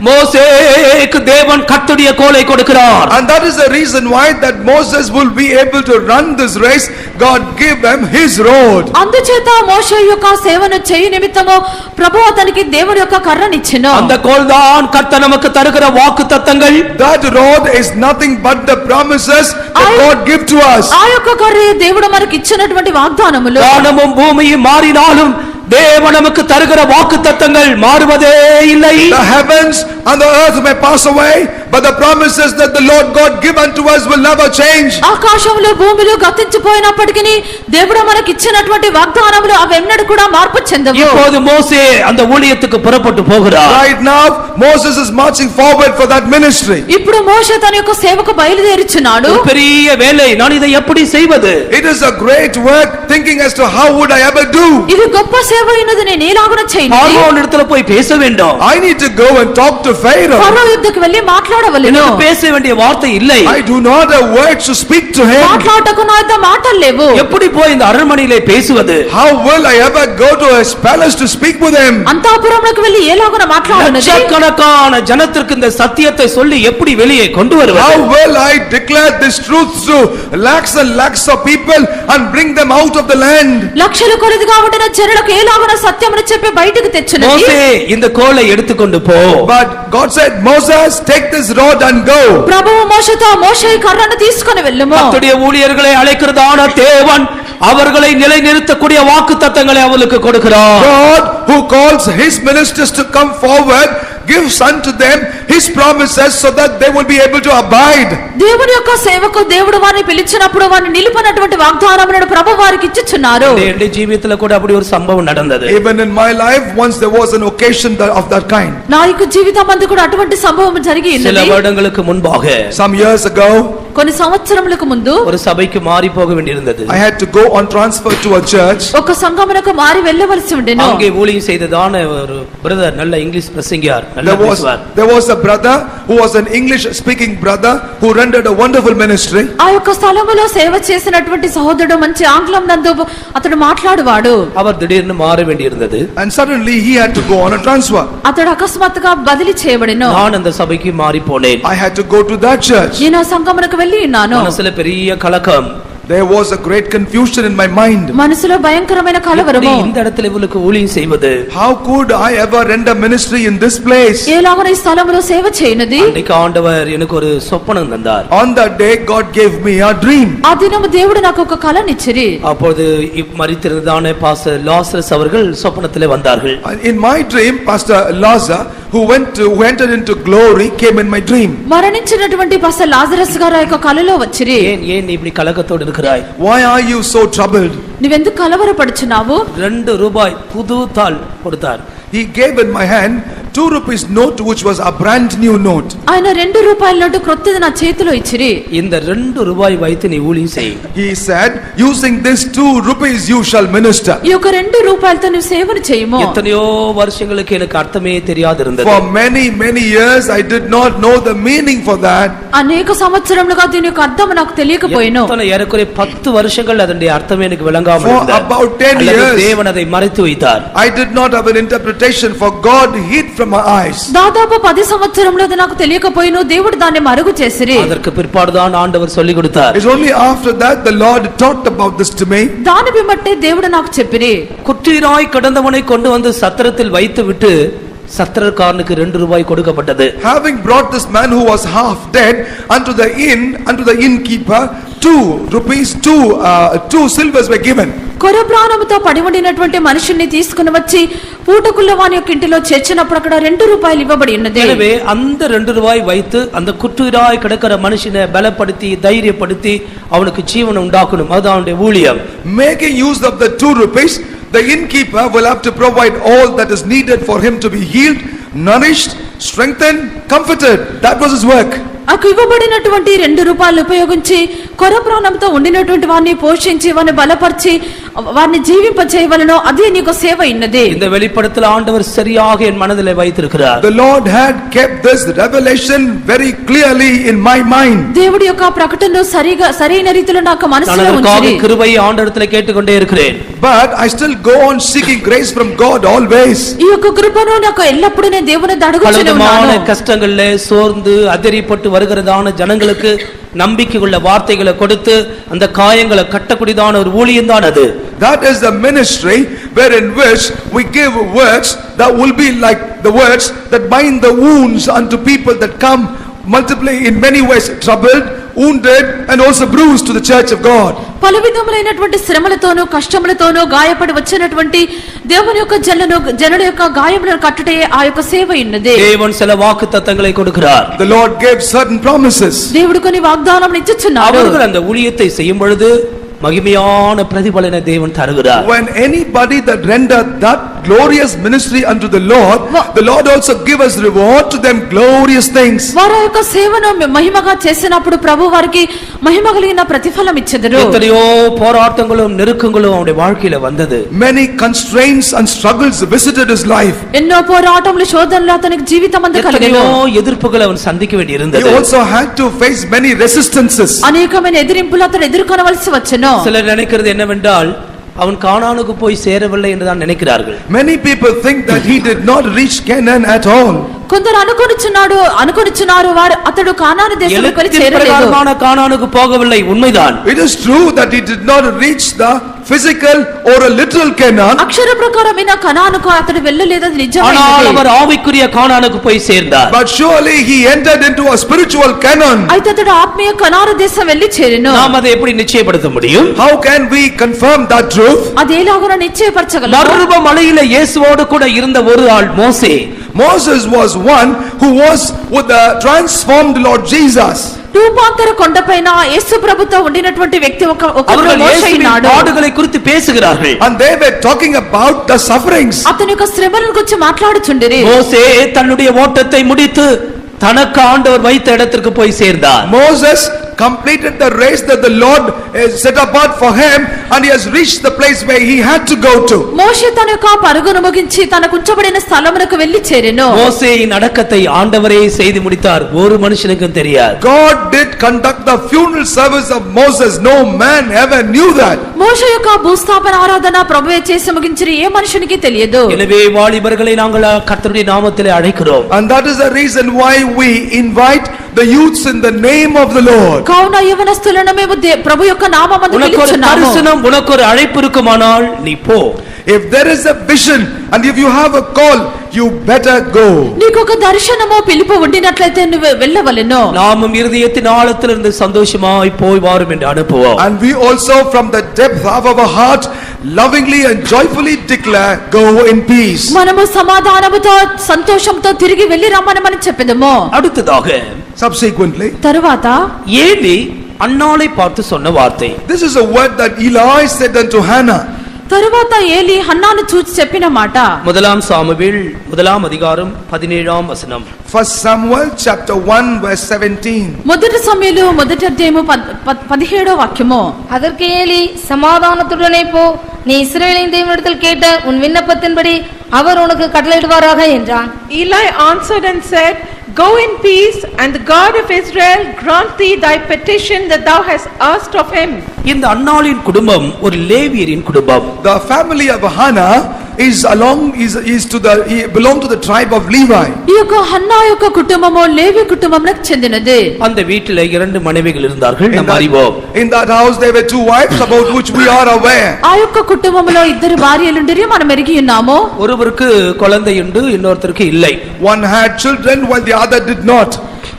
மோசேக்கு தேவன் கர்த்தருடைய கோலை கொடுக்கிறார். And that is the reason why that Moses will be able to run this race. God gave them his road. అందుచేత మోషే యొక్క సేవను చేయ నిమిత్తము ప్రభువు అతనికి దేవుని యొక్క కర్రనిచ్చెను. அந்த கோல்தான் கர்த்தர் நமக்கு தருகிற வாக்குத்தத்தங்கள். That road is nothing but the promises that God give to us. ఆ యొక్క కర్రే దేవుడు మనకి ఇచ్చినటువంటి వాగ్దానములు. வானமும் பூமியும் மாறினாலும் தேவன் நமக்கு தருகிற வாக்குத்தத்தங்கள் மாறுவதே இல்லை. The heavens and the earth may pass away, but the promises that the Lord God give unto us will never change. ఆకాశములు భూమిలు గతించిపోయినప్పటికీ దేవుడు మనకి ఇచ్చినటువంటి వాగ్దానములు అవెన్నడూ కూడా మార్పు చెందవు. இப்போது மோசே அந்த ஊழியத்துக்கு புறப்பட்டு போகிறார். Right now Moses is marching forward for that ministry. ఇప్పుడు మోషే తన యొక్క సేవకు బయలుదేరుచున్నాడు. பெரிய வேலை, நான் இதை எப்படி செய்வது? It is a great work, thinking as to how would I ever do. ఇది గొప్ప సేవ అయినది, నేను ఎలాగున చేయను. பார்வோன் இடத்துல போய் பேச வேண்டும். I need to go and talk to Pharaoh. ఫరో యుద్ధకు వెళ్ళి మాట్లాడవలెను. எனக்கு பேச வேண்டிய வார்த்தை இல்லை. I do not have words to speak to him. మాట్లాడటకు నా యొద్ద మాటలు లేవు. எப்படி போய் இந்த அரண்மனையிலே பேசுவது? How will I ever go to his palace to speak with him? అంతఃపురమునకు వెళ్ళి ఎలాగున మాట్లాడనది? லட்சக்கணக்கான ஜனத்திற்கு இந்த சத்தியத்தை சொல்லி எப்படி வெளியே கொண்டு வருவது? How will I declare this truth to lakhs and lakhs of people and bring them out of the land? లక్షల కొలదిగా ఉండిన జనులకు ఎలాగున సత్యమును చెప్పి బయటకు తెచ్చునది? மோசே இந்த கோலை எடுத்துக்கொண்டு போ. But God said, Moses, take this rod and go. ప్రభువు మోషేతో, మోషే ఈ కర్రను తీసుకొని వెళ్ళుము. கர்த்தருடைய ஊழியர்களை அழைக்கிறதான தேவன் அவர்களை நிலைநிறுத்தக்கூடிய வாக்குத்தத்தங்களை அவளுக்கு கொடுக்கிறார். God who calls his ministers to come forward gives unto them his promises so that they will be able to abide. దేవుని యొక్క సేవకు దేవుడు వారిని పిలిచినప్పుడు వారిని నిలుపనటువంటి వాగ్దానములను ప్రభువు వారికి ఇచ్చుచున్నారు. என்னுடைய ஜீவியத்துல கூட அப்படி ஒரு சம்பவம் நடந்தது. Even in my life once there was an occasion of that kind. నా యొక్క జీవితమందు కూడా అటువంటి సంభవం జరిగి சில ఉన్నది. வருடங்களுக்கு முன்பாக Some years ago కొన్ని సంవత్సరములకు ముందు ஒரு సభைக்கு மாறி போக வேண்டியிருந்தது. I had to go on transfer to a church. ఒక సంఘమునకు మారి వెళ్ళవలసి ఉండెను. அங்கே ஊழியம் செய்ததான ஒரு பிரதர் நல்ல இங்கிலீஷ் பிரசங்கியார், நல்ல பேசுவார். There was a brother who was an English speaking brother who rendered a wonderful ministry. ఆ యొక్క స్థలములో సేవ చేసినటువంటి సహోదరుడు మంచి ఆంగ్లం నందు అతడు మాట్లాడువాడు. அவர் திடீர்னு மாற வேண்டியிருந்தது. And suddenly he had to go on a transfer. అతడు అకస్మాత్తుగా బదిలీ చేయబడెను. நான் அந்த சபைக்கு மாறி போனேன். I had to go to that church. నేను ఆ సంఘమునకు వెళ్ళి ఉన్నాను. மனசுல பெரிய கலக்கம். There was a great confusion in my mind. మనసులో భయంకరమైన కలవరము. இந்த இடத்துல இவளுக்கு ஊழியம் செய்வது? How could I ever render ministry in this place? ఎలాగో ఈ స్థలములో సేవ చేయనది? அன்றைக்கு ஆண்டவர் எனக்கு ஒரு சொப்பனம் தந்தார். On that day God gave me a dream. ఆ దినము దేవుడు నాకు ఒక కలనిచ్చిరి. அப்போது மரித்திருந்ததான பாஸ்டர் லாசரஸ் அவர்கள் சொப்பனத்திலே வந்தார்கள். In my dream Pastor Lazar who entered into glory came in my dream. మరణించినటువంటి పాస్టర్ లాజరస్ గారు ఆ యొక్క కలలో వచ్చిరి. ஏன் நீ இப்படி கலக்கத்தோடு இருக்கிறாய்? Why are you so troubled? నువ్వెందుకు కలవరపడుచున్నావు? 2 ரூபாய் புது தாள் கொடுத்தார். He gave in my hand 2 rupees note which was a brand new note. ఆయన 2 రూపాయల నోటు క్రొత్తది నా చేతిలో ఇచ్చిరి. இந்த 2 ரூபாய் வைத்து நீ ஊழியம் செய். He said, using this 2 rupees you shall minister. ఈ యొక్క 2 రూపాయలతో నువ్వు సేవను చేయము. எத்தனையோ வருஷங்களுக்கு எனக்கு அர்த்தமே தெரியாது இருந்தது. For many years I did not know the meaning for that. అనేక సంవత్సరములుగా దీని యొక్క అర్థం నాకు తెలియకపోయెను. ஏறக்குறைய 10 வருஷங்கள் அதனுடைய அர்த்தமே எனக்கு விளங்காமல் இருந்தது. For about 10 years தேவன் அதை மறைத்து வைத்தார். I did not have an interpretation, for God hid from my eyes. దాదాపు 10 సంవత్సరములు అది నాకు తెలియకపోయిను, దేవుడు దాన్ని మరుగు చేసిరి. அதற்கு பிற்பாடுதான் ஆண்டவர் சொல்லிக் கொடுத்தார். It's only after that the Lord talked about this to me. దాని బిమ్మట్టే దేవుడు నాకు చెప్పిరి. குற்றீராய் கிடந்தவனை கொண்டு வந்து சத்திரத்தில் வைத்து விட்டு சத்திரக்காரனுக்கு 2 ரூபாய் கொடுக்கப்பட்டது. Having brought this man who was half dead unto the innkeeper, 2 rupees, 2 silvers were given. కొరప్రాణముతో పడి ఉండినటువంటి మనిషిని తీసుకుని వచ్చి పూటకుళ్ళ వాని యొక్క ఇంటిలో చేర్చినప్పుడు అక్కడ 2 రూపాయలు ఇవ్వబడి ఉన్నది. எனவே அந்த 2 ரூபாய் வைத்து அந்த குற்றீராய் கிடக்கிற மனுஷனை பலப்படுத்தி தைரியப்படுத்தி அவனுக்கு ஜீவனை உண்டாக்கணும். அதுதான் அவனுடைய ஊழியம். Making use of the 2 rupees, the innkeeper will have to provide all that is needed for him to be healed, nourished, strengthened, comforted. That was his work. అకు ఇవ్వబడినటువంటి 2 రూపాయలు ఉపయోగించి కొరప్రాణంతో ఉండినటువంటి వారిని పోషించి వారిని బలపరిచి వారిని జీవింపచేయవలెనో అదే నీకు సేవ అయినది. இந்த வெளிப்படுத்தல் ஆண்டவர் சரியாக என் மனதிலே வைத்திருக்கிறார். The Lord had kept this revelation very clearly in my mind. దేవుడి యొక్క ప్రకటనను సరైన రీతిలో నాకు మనసులో ఉంచి కృపై ఆండవరిలో కేట్టుకొండే இருக்கிறேன். But I still go on seeking grace from God always. ఈ యొక్క కృపను నాకు ఎల్లప్పుడూ నేను దేవుని అడుగుచునే ఉన్నాను. కష్టంగళ్ళే సోర్ந்து అదిరిపట్టు வருகிறதான ஜனங்களுக்கு நம்பிக்கை உள்ள வார்த்தைகளை கொடுத்து அந்த காயங்களை கட்டக்கூடியதான ஒரு ஊழியம் தான் அது. That is the ministry wherein which we give words that will be like the words that bind the wounds unto people that come multiply in many ways, troubled, wounded and also bruised to the church of God. పలు విధములైనటువంటి శ్రమలతోనూ కష్టములతోనూ గాయపడి వచ్చినటువంటి దేవుని యొక్క జనుల యొక్క గాయములను కట్టుటే ఆ యొక్క సేవ ఉన్నది. దేవుని சில వాగ్దానங்களை கொடுக்கிறார். The Lord gave certain promises. దేవుడు కొన్ని వాగ్దానములు ఇచ్చుచున్నాడు. அவர்கள் அந்த ஊழியத்தை செய்யும் பொழுது மகிமையான பிரதிபலனை தேவன் தருகிறார். When anybody that render that glorious ministry unto the Lord also give us reward to them glorious things. వారి యొక్క సేవను మహిమగా చేసినప్పుడు ప్రభు వారికి మహిమ కలిగిన ప్రతిఫలం ఇచ్చెదరు. ఎత్తరియో పోరాటங்களும் நெருக்கங்களும் அவருடைய வாழ்க்கையில வந்தது. Many constraints and struggles visited his life. ఎన్నో పోరాటములు శోధనలు అతనికి జీవితమందు కలిగెను. ఎదుర్పుகளை அவன் சந்திக்க வேண்டி இருந்தது. He also had to face many resistances. అనేకమైన ఎదిరింపులు అతను ఎదుర్కొనవలసి వచ్చెను. சிலர் நினைக்கிறது என்னவென்றால் அவன் கானானுக்கு போய் சேரவில்லை என்று தான் நினைக்கிறார்கள். Many people think that he did not reach Canaan at all. కొందరు అనుకొనిచున్నారు వారు అతడు కానాను దేశముకు వెళ్ళి చేరలేదు. కానానుకు పోగவில்லை, ఉన్మైదాన్. It is true that he did not reach the physical or a literal Canaan. అక్షర ప్రకారమైన కానానుకు అతడు వెళ్ళలేదు, అది నిజమైనది. ஆனால் அவர் ఆవికుரிய కానానుకు పోయి చేరాர். But surely he entered into a spiritual Canaan. అయితే అతడు ఆత్మీయ కానాను దేశం వెళ్ళి చేరెను. நாம் அதை எப்படி நிச்சயப்படுத்த முடியும்? How can we confirm that truth? అది ఎలాగో నిశ్చయపరచగలము? மறுரூப மலையில இயேசுவோடு கூட இருந்த ஒரு ஆள் மோசே. Moses was one who was with the transformed Lord Jesus. రూపాంతర కొండపైన యేసు ప్రభుతో ఉండినటువంటి వ్యక్తి ఒకరు మోషే అయినాడు. పాడుகளை குறித்து பேசுகிறார்கள். And they were talking about the sufferings. అతని యొక్క శ్రమలను గురించి మాట్లాడుచుండిరి. మోసే தன்னுடைய ஓட்டத்தை முடித்து தனக்கு ஆண்டவர் வைத்த இடத்திற்கு போய் சேர்ந்தார். Moses completed the race that the Lord set apart for him and he has reached the place where he had to go to. మోషే తన యొక్క పరుగును ముగించి తనకు ఉంచబడిన స్థలమునకు వెళ్లి చేరెను. మోసేயின் అడக்கத்தை ஆண்டவரே செய்து முடித்தார், ஒரு மனுஷனுக்கும் தெரியாது. God did conduct the funeral service of Moses. No man ever knew that. మోషే యొక్క భూస్థాపన ఆరాధన ప్రభువే చేసి ముగించి ఏ మనుషునికి తెలియదు. எனவே వాలిబర్களை நாங்கள் கர்த்தருடைய நாமத்திலே అழைக்கிறோம். And that is the reason why we invite the youths in the name of the Lord. కావున యవనస్తులను మేము ప్రభు యొక్క నామమున పిలుచున్నాము. దర్శనం ఉనకు ஒரு అழைப்பு இருக்குமானால் நீ పో. If there is a vision and if you have a call, you better go. నీకు ఒక దర్శనమో పిలుపు ఉండినట్లయితే నువ్వు వెళ్ళవలెను. நாமும் இருதயத்தின் ஆழத்திலிருந்து சந்தோஷமாய் போய் வாரும் என்று அனுப்புவோம். And we also from the depth of our heart lovingly and joyfully declare, go in peace. మనము సమాధానముతో సంతోషంతో తిరిగి వెళ్ళి రమ్మని చెప్పెదము. அடுத்ததாக Subsequently, తరువాత ஏலி அன்னாளை பார்த்து சொன்ன வார்த்தை. this is a word that Eli said unto Hannah. తరువాత ఏలి హన్నాను చూసి చెప్పిన మాట. முதலாம் சாமுவேல் முதலாம் அதிகாரம் 17ஆம் வசனம். 1 Samuel chapter 1 verse 17. మొదటి సమూయేలు మొదటి అధ్యాయము 17వ వాక్యము. அதற்கு ஏலி சமாதானத்துடனே போ, நீ இஸ்ரவேலின் தேவனிடத்தில் கேட்ட உன் விண்ணப்பத்தின்படி அவர் உனக்கு கட்டளையிடுவாராக என்றான். Eli answered and said, Go in peace, and the God of Israel grant thee thy petition that thou hast asked of him. இந்த அன்னாளின் குடும்பம் ஒரு லேவியரின் குடும்பம். The family of Hannah he belonged to the tribe of Levi. ఈ యొక్క Hannah యొక్క కుటుంబము లేవి కుటుంబమునకు చెందినది. அந்த வீட்டிலே 2 மனைவிகள் இருந்தார்கள் நாம் அறிவோம். In that house there were 2 wives about which we are aware. ఆ యొక్క కుటుంబములో 2 భార్యలుండిరి మనం ఎరిగి ఉన్నాము. ஒருவருக்கு குழந்தை உண்டு, இன்னொருத்தருக்கு இல்லை. One had children while the other did not.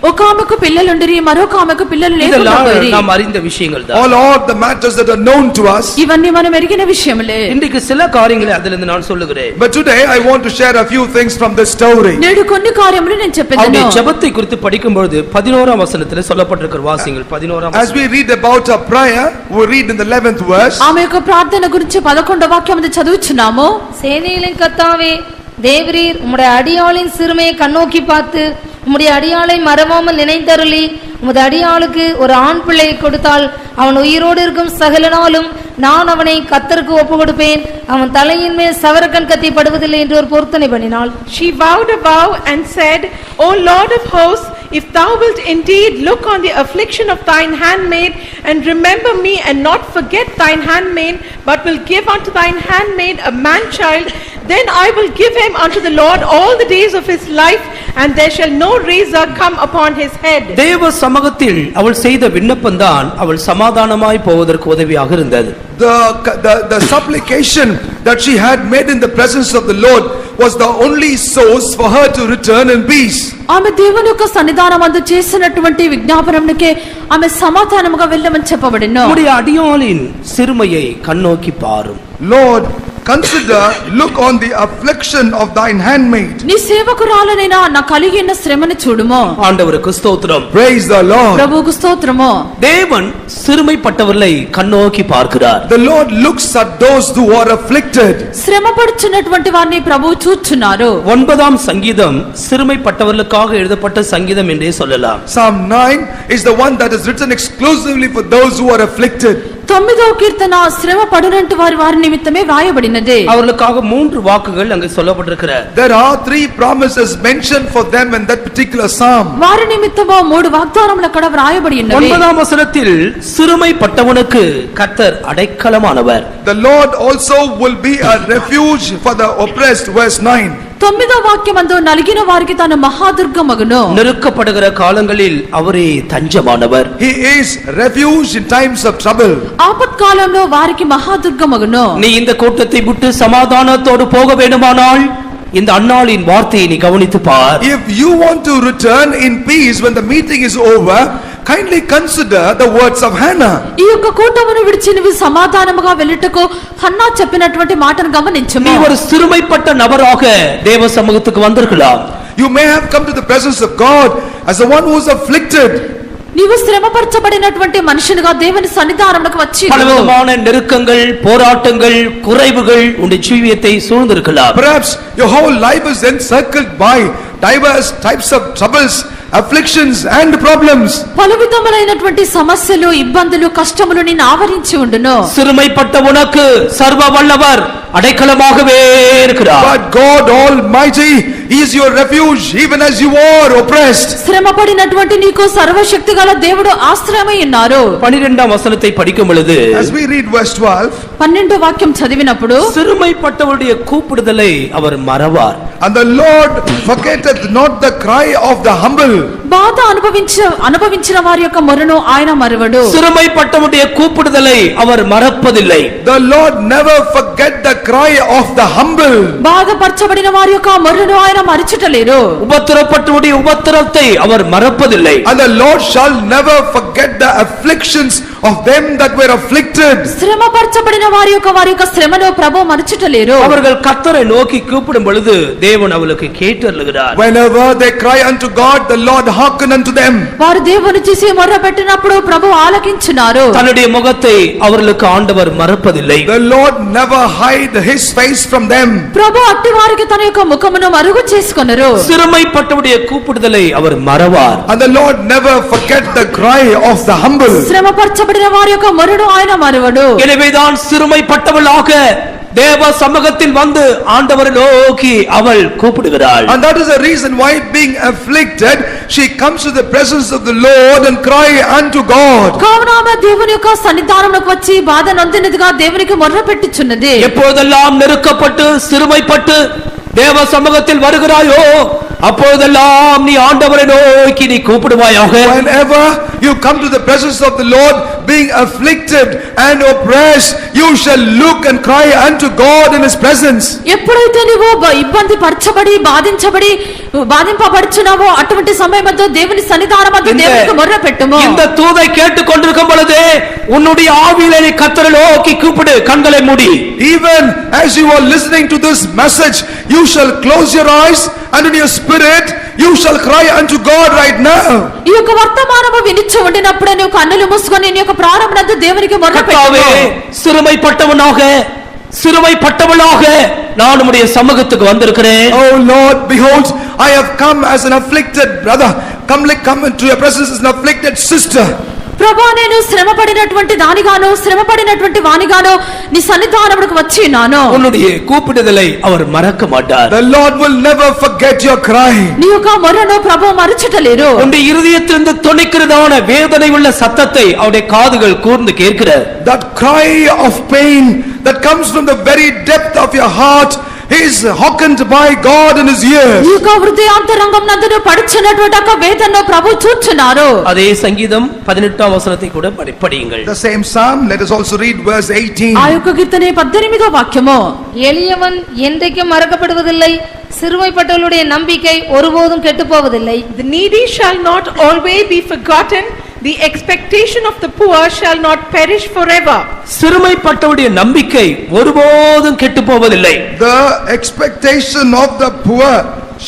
ఒక ఆమెకు పిల్లలుండిరి, మరొక ఆమెకు పిల్లలు లేకుండా పోయిరి. நாம் அறிந்த விஷயங்கள் தான். All are the matters that are known to us. ఇవన్నీ మనం ఎరిగిన విషయములే. இன்றைக்கு சில காரியங்களை அதிலிருந்து நான் சொல்லுகிறேன். But today I want to share a few things from this story. నేడు కొన్ని కార్యములు నేను చెప్పేదను. அவருடைய ஜெபத்தை குறித்து படிக்கும் பொழுது 11ஆம் வசனத்திலே சொல்லப்பட்டிருக்கிற வாசிங்கள் 11ஆம். As we read about a prayer, we read in the 11th verse. ఆమె యొక్క ప్రార్థన గురించి 11వ వాక్యమును చదువుచున్నాము. சேனைகளின் கர்த்தாவே, தேவரீர் உம்முடைய அடியாளின் சிறுமையை கண்ணோக்கி பார்த்து உம்முடைய அடியாளை மறவாமல் நினைத்தருளி உமது அடியாளுக்கு ஒரு ஆண் பிள்ளையை கொடுத்தால் அவன் உயிரோடு இருக்கும் சகல நாளும் நான் அவனை கர்த்தருக்கு ஒப்பு கொடுப்பேன், அவன் தலையின் மேல் சவரக்கண் கத்தி படுவதில்லை என்று ஒரு பொருத்தனை பண்ணினாள். She vowed a vow and said, O Lord of hosts, if thou wilt indeed look on the affliction of thine handmaid and remember me and not forget thine handmaid, but will give unto thine handmaid a man child, then I will give him unto the Lord all the days of his life, and there shall no razor come upon his head. தேவ சமூகத்தில் அவள் செய்த விண்ணப்பம்தான் அவள் சமாதானமாய் போவதற்கு உதவியாக இருந்தது. The supplication that she had made in the presence of the Lord was the only source for her to return in peace. ఆమె దేవుని యొక్క సన్నిధానమందు చేసినటువంటి విజ్ఞాపనమునకే ఆమె సమాధానముగా వెళ్ళమని చెప్పబడెను. உம்முடைய அடியாளின் சிறுமையை கண்ணோக்கி பாரும். Lord, consider, look on the affliction of thine handmaid. నీ సేవకురాలనైనా నా కలిగిన శ్రమను చూడుము. ஆண்டவருக்கு ஸ்தோத்திரம். Praise the Lord. ప్రభువుకు స్తోత్రము. தேவன் சிறுமைப்பட்டவர்களை கண்ணோக்கி பார்க்கிறார். The Lord looks at those who are afflicted. శ్రమపడుచున్నటువంటి వారిని ప్రభువు చూచున్నారు. 9ஆம் சங்கீதம் சிறுமைப்பட்டவர்களுக்காக எழுதப்பட்ட சங்கீதம் என்றே சொல்லலாம். Psalm 9 is the one that is written exclusively for those who are afflicted. 9వ కీర్తన శ్రమ పడునంటు వారి నిమిత్తమే వ్రాయబడినది. அவர்களுக்காக 3 வாக்குகள் அங்கே சொல்லப்பட்டிருக்கிறது. There are 3 promises mentioned for them in that particular psalm. వారి నిమిత్తము 3 వాగ్దానములు అక్కడ వ్రాయబడి ఉన్నవి. 9ஆம் வசனத்தில் சிறுமைப்பட்டவனுக்கு கர்த்தர் அடைக்கலமானவர். The Lord also will be a refuge for the oppressed, verse 9. 9వ వాక్యమందు నలిగిన వారికి తాను మహాదుర్గమగును. நெருக்கப்படுகிற காலங்களில் அவரே தஞ்சமானவர். He is refuge in times of trouble. ఆపత్కాలంలో వారికి మహాదుర్గమగును. நீ இந்த கூட்டத்தை விட்டு சமாதானத்தோடு போக வேண்டுமானால் இந்த அன்னாளின் வார்த்தையை நீ கவனித்து பார். If you want to return in peace when the meeting is over, kindly consider the words of Hannah. ఈ యొక్క కూటమును విడిచి నీవు సమాధానముగా వెళ్ళుటకు హన్నా చెప్పినటువంటి మాటను நீ గమనించము. ஒரு சிறுமைப்பட்ட நபராக தேவ சமூகத்துக்கு வந்திருக்கலாம். You may have come to the presence of God as the one who is afflicted. నీవు శ్రమపరచబడినటువంటి మనుషునిగా దేవుని సన్నిధానమునకు వచ్చి பலவிதமான நெருக்கங்கள், போராட்டங்கள், குறைவுகள் உன்னுடைய ஜீவியத்தை சூழ்ந்திருக்கலாம். Perhaps your whole life is encircled by diverse types of troubles, afflictions and problems. పలు విధములైనటువంటి సమస్యలు, ఇబ్బందులు, కష్టములు నిన్ను ఆవరించి ఉండును. சிறுமைப்பட்ட உனக்கு சர்வ வல்லவர் அடைக்கலமாகவே இருக்கிறார். But God Almighty is your refuge even as you are oppressed. శ్రమపడినటువంటి నీకు సర్వశక్తి గల దేవుడు ఆశ్రయమై ఉన్నారు. 12ஆம் வசனத்தை படிக்கும் பொழுது As we read verse 12, 12వ వాక్యం చదివినప్పుడు சிறுமைப்பட்டவருடைய கூப்பிடுதலை அவர் மறவார். and the Lord forgetteth not the cry of the humble. బాధ అనుభవించిన వారి యొక్క మొరను ఆయన మరువడు. சிறுமைப்பட்டவருடைய கூப்பிடுதலை அவர் மறப்பதில்லை. The Lord never forget the cry of the humble. బాధపరచబడిన వారి యొక్క మొరను ఆయన మరచుటలేరు. உபத்திரப்பட்டவருடைய உபத்திரத்தை அவர் மறப்பதில்லை. And the Lord shall never forget the afflictions of them that were afflicted. శ్రమపరచబడిన వారి యొక్క శ్రమను ప్రభువు మరచుటలేరు. அவர்கள் கர்த்தரை நோக்கி கூப்பிடும் பொழுது தேவன் அவளுக்கு கேட்டருளுகிறார். Whenever they cry unto God, the Lord hearken unto them. వారు దేవుని చూసి మొర్రపెట్టినప్పుడు ప్రభువు ఆలకించున్నారు. தன்னுடைய முகத்தை அவர்களுக்கு ஆண்டவர் மறப்பதில்லை. The Lord never hide his face from them. ప్రభువు అట్టి వారికి తన యొక్క ముఖమును మరుగు చేసుకొనరు. சிறுமைப்பட்டவருடைய கூப்பிடுதலை அவர் மறவார். And the Lord never forget the cry of the humble. శ్రమపరచబడిన వారి యొక్క మొరను ఆయన మరువడు. எனவேதான் சிறுமைப்பட்டவளாக தேவ சமூகத்தில் வந்து ஆண்டவரை நோக்கி அவள் கூப்பிடுகிறாள். And that is the reason why being afflicted, she comes to the presence of the Lord and cry unto God. కావున ఆమె దేవుని యొక్క సన్నిధానమునకు వచ్చి బాధ నొందినదిగా దేవునికి మొర్రపెట్టుచున్నది. எப்பொழுதெல்லாம் நெருக்கப்பட்டு சிறுமைப்பட்டு தேவ சமூகத்தில் வருகிறாயோ அப்பொழுதெல்லாம் நீ ஆண்டவரை நோக்கி நீ கூப்பிடுவாயாக. Whenever you come to the presence of the Lord being afflicted and oppressed, you shall look and cry unto God in his presence. ఎప్పుడైతే నీవు ఇబ్బంది పరచబడి బాధింపబడుచున్నావో అటువంటి సమయమందు దేవుని సన్నిధానమందు దేవునికి మొర్రపెట్టుము. இந்த தூதை கேட்டுக்கொண்டிருக்கும் பொழுது உன்னுடைய ஆவியிலே நீ கர்த்தரை நோக்கி கூப்பிடு, கண்களை மூடி. Even as you are listening to this message, you shall close your eyes and in your spirit you shall cry unto God right now. ఈ యొక్క వర్తమానము వినిచ్చు ఉండినప్పుడే నీవు కన్నులు మూసుకొని నీ యొక్క ప్రారంభనందు దేవునికి మొర్రపెట్టుము. சிறுமைப்பட்டவளாக நான் உம்முடைய சமூகத்துக்கு வந்திருக்கிறேன். Oh Lord, behold, I have come as an afflicted brother. Come into your presence as an afflicted sister. ప్రభువా, నేను శ్రమపడినటువంటి దానిగాను శ్రమపడినటువంటి వానిగాను నీ సన్నిధానమునకు వచ్చి ఉన్నాను. உன்னுடைய கூப்பிடுதலை அவர் மறக்க மாட்டார். The Lord will never forget your cry. నీ యొక్క మొర్రను ప్రభువు మరచుటలేరు. உன்னுடைய இருதயத்திலிருந்து தொனிக்கிறதான வேதனை உள்ள சத்தத்தை அவருடைய காதுகள் கூர்ந்து கேட்கிறார். That cry of pain that comes from the very depth of your heart is hearkened by God in his ears. ఈ యొక్క హృదయాంతరంగం నందున పడుచున్నటువంటి ఒక వేదనను ప్రభువు చూచున్నారు. அதே சங்கீதம் 18ஆம் வசனத்தை கூட படியுங்கள். The same psalm, let us also read verse 18. ఆ యొక్క కీర్తన 18వ వాక్యము. எளியவன் என்றைக்கும் மறக்கப்படுவதில்லை, சிறுமைப்பட்டவர்களுடைய நம்பிக்கை ஒருபோதும் கெட்டுப்போவதில்லை. The needy shall not always be forgotten, the expectation of the poor shall not perish forever. சிறுமைப்பட்டவருடைய நம்பிக்கை ஒருபோதும் கெட்டுப் போவதில்லை. The expectation of the poor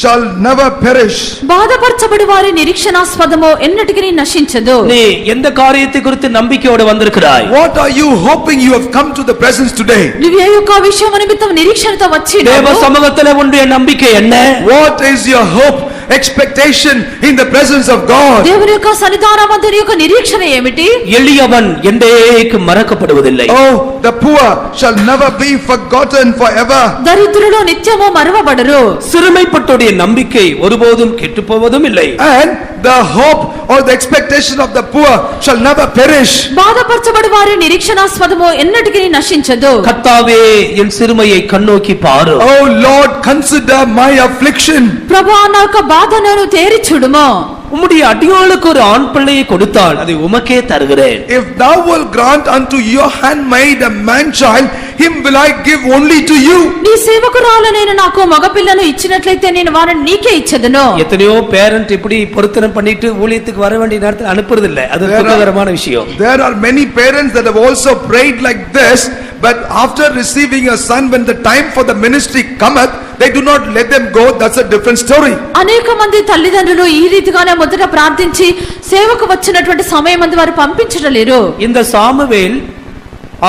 shall never perish. బాధపరచబడి వారి నిరీక్షణాస్పదము ఎన్నటికీ నశించదు. நீ எந்த காரியத்தை குறித்து நம்பிக்கையோடு வந்திருக்கிறாய்? What are you hoping? You have come to the presence today. నీవు ఏ యొక్క విషయము నిమిత్తం నిరీక్షణతో వచ్చినావు? தேவ சமூகத்திலே உன்னுடைய நம்பிக்கை என்ன? What is your hope, expectation in the presence of God? దేవుని యొక్క సన్నిధానమందు నీ యొక్క నిరీక్షణ ఏమిటి? எளியவன் என்றைக்கும் மறக்கப்படுவதில்லை. Oh, the poor shall never be forgotten forever. దరిద్రులు నిత్యము మరువబడరు. சிறுமைப்பட்டோடைய நம்பிக்கை ஒருபோதும் கெட்டுப் போவதும் இல்லை. And the hope or the expectation of the poor shall never perish. బాధపరచబడి వారి నిరీక్షణాస్పదము ఎన్నటికీ నశించదు. கர்த்தாவே, என் சிறுமையை கண்ணோக்கி பாரு. Oh Lord, consider my affliction. ప్రభువా, నా యొక్క బాధను తేరి చూడుము. உம்முடைய அடியாளுக்கு ஒரு ஆண் பிள்ளையை கொடுத்தால் அதை உமக்கே தருகிறேன். If thou wilt grant unto your handmaid a man child, him will I give only to you. నీ సేవకురాలు నేను నాకు మగపిల్లను ఇచ్చినట్లయితే నేను వారిని నీకే ఇచ్చేదను. எத்தனையோ பேரண்ட் இப்படி பொருத்தனம் பண்ணிட்டு ஊழியத்துக்கு வர வேண்டிய நேரத்தில் அனுப்புறது இல்ல. அது துக்ககரமான விஷயம். There are many parents that have also prayed like this, but after receiving a son, when the time for the ministry cometh, they do not let them go. That's a different story. అనేక మంది తల్లిదండ్రులు ఈ రీతిగానే మొదట ప్రార్థించి సేవకు వచ్చినటువంటి సమయమందు వారు పంపించలేరు. இந்த சாமுவேல்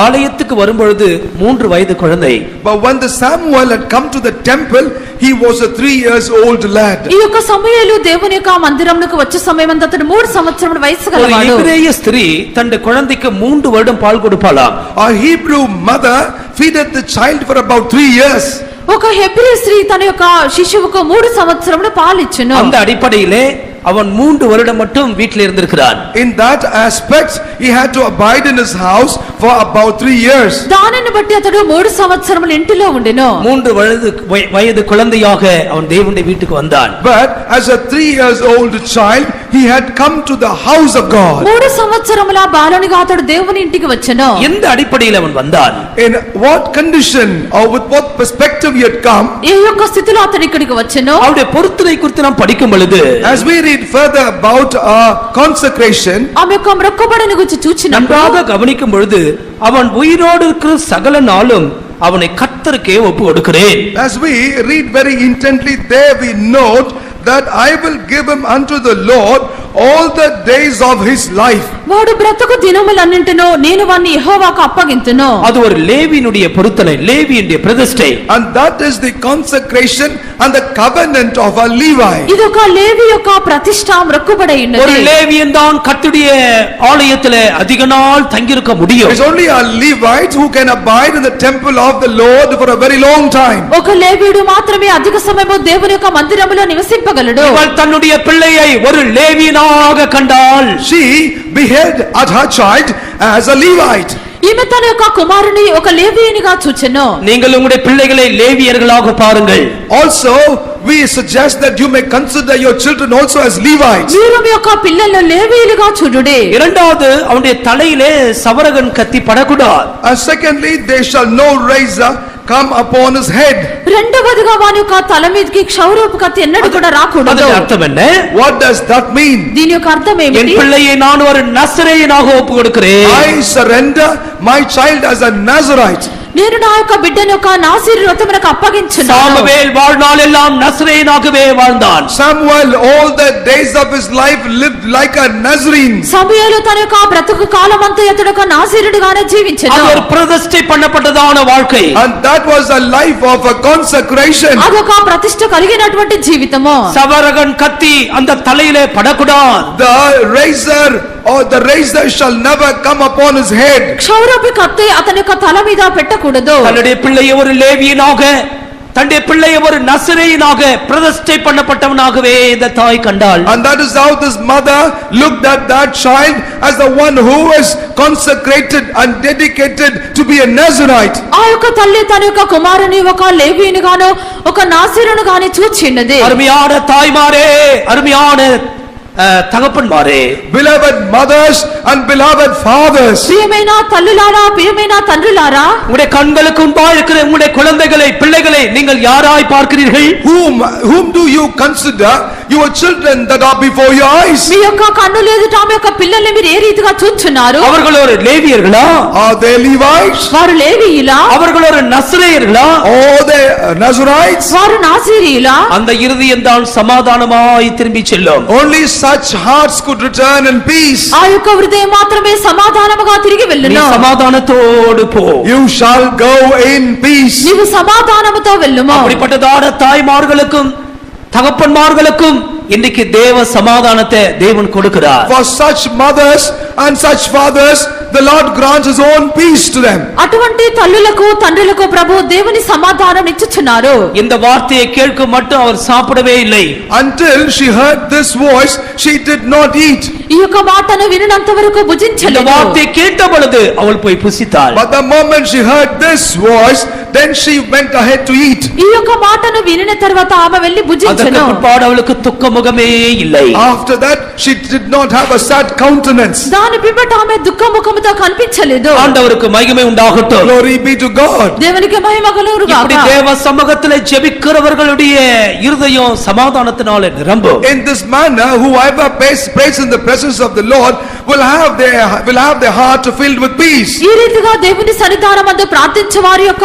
ஆலயத்துக்கு வரும்பொழுது 3 வயது குழந்தை. But when the Samuel had come to the temple, he was a 3 years old lad. ఈ యొక్క సమూయేలు దేవుని యొక్క మందిరమునకు వచ్చే సమయమందు అతడు 3 సంవత్సరముల వయసు ஒரு గలవాడు. எபிரேய ஸ்திரீ தன்னுடைய குழந்தைக்கு 3 வருடம் பால் கொடுப்பாளாம். A Hebrew mother feedeth the child for about 3 years. ఒక హెబ్రీ స్త్రీ తన యొక్క శిశువుకు 3 సంవత్సరములు పాలిచ్చును. அந்த అడిపடையிலே அவன் 3 வருடம் மட்டும் வீட்டில் இருந்திருக்கிறான். In that aspect, he had to abide in his house for about 3 years. దానిని బట్టి అతడు 3 సంవత్సరములు ఇంటిలో ఉండెను. 3 வயது குழந்தையாக அவன் தேவனுடைய வீட்டுக்கு வந்தான். But as a 3 years old child, he had come to the house of God. 3 సంవత్సరముల బాలునిగా అతడు దేవుని ఇంటికి వచ్చెను. எந்த அடிப்படையில் அவன் வந்தான்? In what condition or with what perspective he had come? ఏ యొక్క స్థితిలో అతడు ఇక్కడికి వచ్చెను? அவருடைய பொருத்தனை குறித்து நாம் படிக்கும் பொழுது, As we read further about consecration, ఆమె యొక్క మ్రొక్కబడిన గురించి చూచినప్పుడు நன்றாக கவனிக்கும் பொழுது அவன் உயிரோடு இருக்கிற சகல நாளும் அவனை கர்த்தருக்கே ஒப்பு கொடுக்கிறேன். as we read very intently there, we note that I will give him unto the Lord all the days of his life. వాడు బ్రతుకు దినములన్నింటినో నేను వాణ్ణి యెహోవాకు అప్పగింతును. அது ஒரு லேவியினுடைய பொருத்தனை, லேவியினுடைய பிரதிஷ்டை. And that is the consecration and the covenant of a Levi. ఇదొక లేవి యొక్క ప్రతిష్ఠ మొక్కుబడి ஒரு ఉన్నది. லேவியன் தான் கர்த்தருடைய ஆலயத்திலே அதிக நாள் தங்கியிருக்க முடியும். It's only a Levite who can abide in the temple of the Lord for a very long time. ఒక లేవీయుడు మాత్రమే అధిక సమయము దేవుని యొక్క మందిరములో నివసింపగలడు. இவள் தன்னுடைய பிள்ளையை ஒரு லேவியனாக கண்டாள். She beheld at her child as a Levite. ఈమె తన యొక్క కుమారుని ఒక లేవీయునిగా చూచెను. நீங்கள் உங்களுடைய பிள்ளைகளை லேவியர்களாக பாருங்கள். Also, we suggest that you may consider your children also as Levites. మీరు మీ యొక్క పిల్లలను లేవీయులుగా చూడుడి. இரண்டாவது, அவனுடைய தலையிலே சவரகன் கத்தி படக்கூடாது. And secondly, they shall no razor come upon his head. రెండవదిగా వాని యొక్క తల మీదకి క్షౌరపు కత్తి ఎన్నడూ కూడా రాకూడదు. அதன் அர்த்தம் என்ன? What does that mean? దీని యొక్క అర్థం என் ఏమిటి? பிள்ளையை நான் ஒரு நசரேயனாக ஒப்பு கொடுக்கிறேன். I surrender my child as a Nazirite. నేను నా యొక్క బిడ్డను ఒక నాసీరు వ్రతమునకు అప్పగించున్నాను. சாமுவேல் வாழ்நாள் எல்லாம் நசரேயனாகவே வாழ்ந்தான். Samuel all the days of his life lived like a Nazarene. సమూయేలు తన యొక్క బ్రతుకు కాలమంతా ఇతడు ఒక నాసీరుడిగానే జీవించెను. அது ஒரு பிரதிஷ்டை பண்ணப்பட்டதான வாழ்க்கை. And that was a life of a consecration. అదొక ప్రతిష్ఠ కలిగినటువంటి జీవితము. சவரகன் கத்தி அந்த தலையிலே படக்கூடாது. The razor or the razor shall never come upon his head. క్షౌరపు కత్తి అతని యొక్క తల మీద పెట్టకూడదు. தன்னுடைய பிள்ளையை ஒரு லேவியனாக, தன்னுடைய பிள்ளையை ஒரு நசரேயனாக பிரதிஷ்டை பண்ணப்பட்டவனாகவே இந்த தாய் கண்டாள். And that is how this mother looked at that child as the one who was consecrated and dedicated to be a Nazirite. ఆ యొక్క తల్లి తన యొక్క కుమారుని ఒక లేవీయునిగాను ఒక నాసీరునిగాను చూచిన్నది. அருமையான தாய்மாரே, அருமையான தகப்பன்மாரே, Beloved mothers and beloved fathers, ప్రియమైన తల్లులారా, ప్రియమైన తండ్రులారా, உங்களுடைய கண்களுக்கு முன்பாக இருக்கிற உங்களுடைய குழந்தைகளை, பிள்ளைகளை நீங்கள் யாராய் பார்க்கிறீர்கள்? whom do you consider your children that are before your eyes? మీ యొక్క కన్నులు ఎదుట మీ యొక్క పిల్లల్ని మీరు ఏ రీతిగా చూస్తున్నారు? அவர்கள் ஒரு லேவியர்களா? Are they Levites? వారు లేవీయులా? அவர்கள் ஒரு நசரேயர்களா? Or they Nazirites? వారు నాసీరీయులా? அந்த இருதயம் தான் சமாதானமாய் திரும்பி செல்லும். Only such hearts could return in peace. ఆ యొక్క హృదయం మాత్రమే సమాధానముగా తిరిగి நீ వెళ్ళును. சமாதானத்தோடு போ. You shall go in peace. నీవు సమాధానముతో వెళ్ళుము. அப்படிப்பட்டதான தாய்மார்களுக்கும் தகப்பன்மார்களுக்கும் இன்னைக்கு தேவ சமாதானத்தை தேவன் கொடுக்கிறார். For such mothers and such fathers, the Lord grants his own peace to them. అటువంటి తల్లులకు తండ్రులకు ప్రభు దేవుని సమాధానం ఇచ్చుచున్నారు. இந்த வார்த்தையை கேட்க மட்டும் அவர் சாப்பிடவே இல்லை. Until she heard this voice, she did not eat. ఈ యొక్క మాటను వినినంత వరకు இந்த భుజించలేదు. வார்த்தையை கேட்ட பொழுது அவள் போய் புசித்தாள். But the moment she heard this voice, then she went ahead to eat. ఈ యొక్క మాటను వినిన తర్వాత ఆమె వెళ్లి அதற்கு భుజించెను. பிற்பாடு அவளுக்கு துக்க முகமே இல்லை. After that, she did not have a sad countenance. దాని పిమ్మట ఆమె దుఃఖ ముఖముతో కనిపించలేదు. ஆண்டவருக்கு மகிமை உண்டாகட்டும். Glory be to God. దేవునికి మహిమ కలుగును గాక. இப்படி தேவ சமூகத்திலே ஜெபிக்கிறவர்களுடைய இருதயம் சமாதானத்தினாலே நிரம்பும். In this manner, whoever prays in the presence of the Lord will have their heart filled with peace. ఈ రీతిగా దేవుని సన్నిధానమందు ప్రార్థించే వారి యొక్క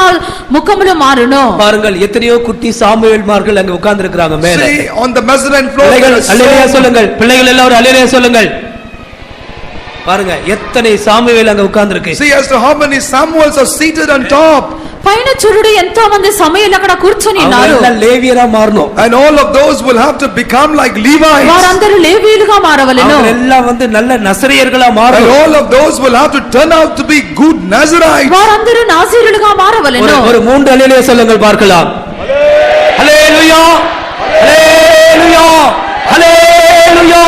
ముఖములు మారును. பாருங்கள், எத்தனையோ குட்டி சாமுவேல்மார்கள் அங்க உட்கார்ந்து இருக்கிறாங்க மேலே. See, on the mezzanine floor, பிள்ளைகள் there are அல்லேலூயா so சொல்லுங்கள். பிள்ளைகள் எல்லாரும் அல்லேலூயா சொல்லுங்கள். பாருங்க, எத்தனை சாமுவேல் அங்க உட்கார்ந்து இருக்கு. see as to how many Samuels are seated on top. పైన చూడు ఎంతో మంది సమయలు అక్కడ కూర్చొని ఉన్నారు. அவங்க லேவியரா மாறணும். And all of those will have to become like Levites. వారందరూ లేవీయులుగా మారవలెను. அவங்க எல்லாம் வந்து நல்ல நசரேயர்களா And மாறணும். all of those will have to turn out to be good Nazirites. వారందరూ నాజీరులుగా మారవలెను. ஒரு 3 அல்லேலூயா சொல்லுங்கள் பார்க்கலாம். அல்லேலூயா, அல்லேலூயா, அல்லேலூயா.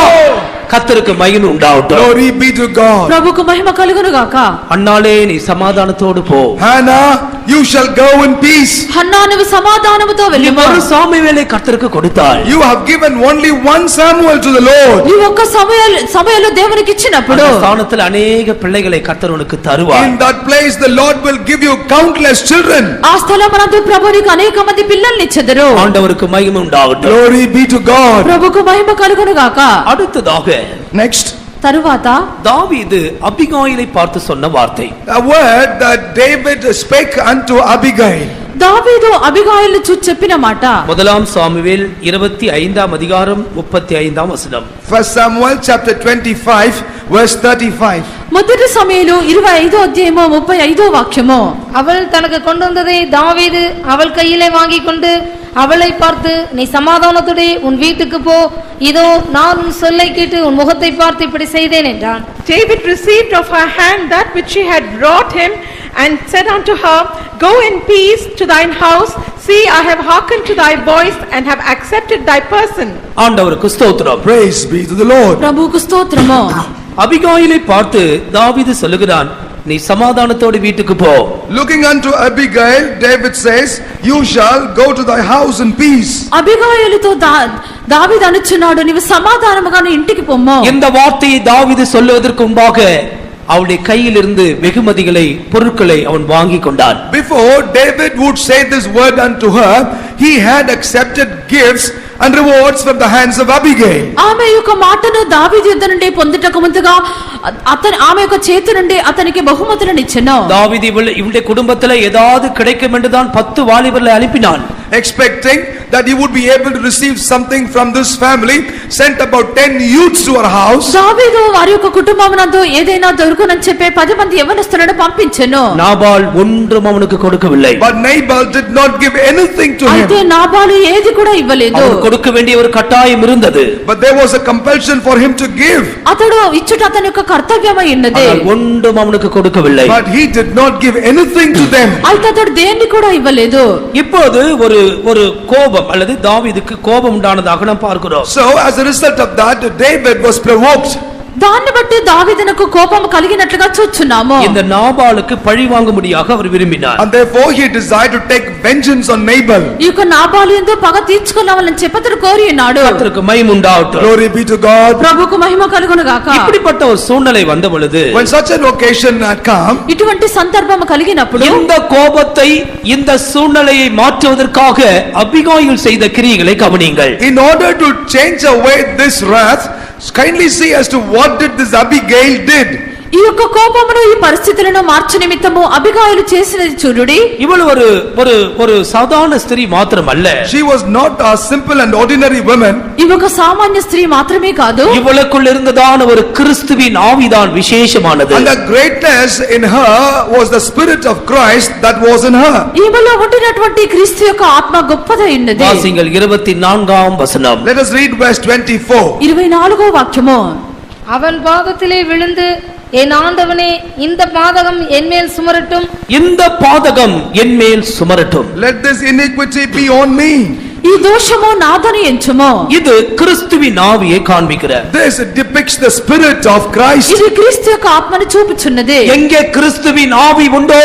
கர்த்தருக்கு மகிமை உண்டாகட்டும். Glory be to God. ప్రభుకు మహిమ కలుగును గాక. அன்னாளே நீ சமாதானத்தோடு போ. Hannah, you shall go in peace. Hannah నువ్వు సమాధానముతో நீ వెళ్ళుము. ஒரு சாமுவேலை கர்த்தருக்கு கொடுத்தாள். You have given only one Samuel to the Lord. ఈ ఒక్క సమయంలో దేవునికి ఇచ్చినప్పుడు அந்த ஸ்தானத்தில் அநேக பிள்ளைகளை கர்த்தர் உனக்கு தருவார். In that place the Lord will give you countless children. ఆ స్థలమునందు ప్రభు నీకు అనేక మంది పిల్లల్ని ఇచ్చెదరు. ஆண்டவருக்கு மகிமை உண்டாகட்டும். Glory be to God. ప్రభుకు మహిమ కలుగును గాక. அடுத்ததாக Next, తరువాత தாவீது அபிகாயிலை பார்த்து சொன்ன வார்த்தை. a word that David spake unto Abigail. దావీదు అబిగాయిలు చూచి చెప్పిన మాట முதலாம் சாமுவேல் 25ஆம் அதிகாரம் 35ஆம் வசனம். 1 Samuel chapter 25 verse 35. మొదటి సమయంలో 25వ అధ్యాయము 35వ వాక్యము. அவள் தனக்கு கொண்டு வந்ததை தாவீது அவள் கையிலே வாங்கி கொண்டு அவளை பார்த்து, நீ சமாதானத்துடைய உன் வீட்டுக்கு போ, இதோ நான் உன் சொல்லை கேட்டு உன் முகத்தை பார்த்து இப்படி செய்தேன் என்றான். David received of her hand that which she had brought him, and said unto her, Go in peace to thine house. See, I have hearkened to thy voice, and have accepted thy person. ஆண்டவருக்கு ஸ்தோத்திரம். Praise be to the Lord. ప్రభువుకు స్తోత్రము. அபிகாயிலை பார்த்து தாவீது சொல்லுகிறான், நீ சமாதானத்தோடு வீட்டுக்கு போ. Looking unto Abigail, David says, You shall go to thy house in peace. అబిగాయిలుతో దావీదు అనుచున్నాడు, నీవు సమాధానముగా నీ ఇంటికి పొమ్ము. இந்த வார்த்தையை தாவீது சொல்லுவதற்கு முன்பாக அவளுடைய கையிலிருந்து வெகுமதிகளை பொருட்களை அவன் வாங்கி கொண்டான். Before David would say this word unto her, he had accepted gifts and rewards from the hands of Abigail. ఆమె యొక్క మాటను దావీదు యొద్ద నుండి పొందుటకు ముందుగా ఆమె యొక్క చేతి నుండి అతనికి బహుమతులను ఇచ్చెను. தாவீது இவளுடைய குடும்பத்திலே ஏதாவது கிடைக்கும் என்று தான் 10 வாலிபர்களை அனுப்பினான். Expecting that he would be able to receive something from this family, sent about 10 youths to her house. దావీదు వారి యొక్క కుటుంబమునందు ఏదైనా దొరుకునని చెప్పే 10 మంది యవ్వనస్తులను పంపించెను. நாபால் ஒன்றும் அவனுக்கு கொடுக்கவில்லை. But Nabal did not give anything to him. అయితే నాబాలు ఏది కూడా ఇవ్వలేదు. அவனுக்கு கொடுக்க வேண்டிய ஒரு கட்டாயம் இருந்தது. But there was a compulsion for him to give. అతడు ఇచ్చుట అతని యొక్క కర్తవ్యమై ఉన్నది. ஆனால் ஒன்றும் அவனுக்கு கொடுக்கவில்லை. But he did not give anything to them. అయితే అతడు దేన్ని కూడా ఇవ్వలేదు. இப்போது ஒரு கோபம் அல்லது தாவீதுக்கு கோபம் உண்டானதாக நாம் பார்க்கிறோம். So as a result of that, David was provoked. దాన్ని బట్టి దావీదునకు కోపం కలిగినట్లుగా చూచున్నాము. இந்த நாபாலுக்கு பழி வாங்கும்படியாக அவர் விரும்பினார். And therefore he desired to take vengeance on Nabal. ఈ యొక్క నాబాలు యందు పగ తీర్చుకోవాలని చెప్పి అతడు కోరి ఉన్నాడు. கர்த்தருக்கு மகிமை உண்டாகட்டும். Glory be to God. ప్రభువుకు మహిమ కలుగును గాక. இப்படிப்பட்ட ஒரு சூழ்நிலை வந்த பொழுது, When such an occasion had come, ఇటువంటి సందర్భం కలిగినప్పుడు இந்த கோபத்தை இந்த சூழ்நிலையை மாற்றுவதற்காக அபிகாயில் செய்த கிரியைகளை கவனியுங்கள். in order to change away this wrath, kindly see as to what did this Abigail did. ఈ యొక్క కోపమును ఈ పరిస్థితులను మార్చు నిమిత్తము అబిగాయిలు చేసినది చూడుడి. இவள் ஒரு சாதாரண ஸ்திரீ மாத்திரமல்ல. She was not a simple and ordinary woman. ఈ ఒక సామాన్య స్త్రీ మాత్రమే కాదు. இவளுக்குள் இருந்ததான ஒரு கிறிஸ்துவின் ஆவிதான் விசேஷமானது. And the greatness in her was the spirit of Christ that was in her. ఈమెలో ఉండినటువంటి క్రీస్తు యొక్క ఆత్మ గొప్పదై ఉన్నది. வாசிங்கள் 24ஆம் வசனம். Let us read verse 24. 24వ వాక్యము. அவன் பாதத்திலே விழுந்து, என் ஆண்டவனே, இந்த பாதகம் என்மேல் சுமரட்டும், இந்த பாதகம் என்மேல் சுமரட்டும். Let this iniquity be on me. ఈ దోషము నాదని ఎంచుము. இது கிறிஸ்துவின் ஆவியை காண்பிக்கிற. This depicts the spirit of Christ. ఇది క్రీస్తు యొక్క ఆత్మను చూపుచున్నది. எங்கே கிறிஸ்துவின் ஆவி உண்டோ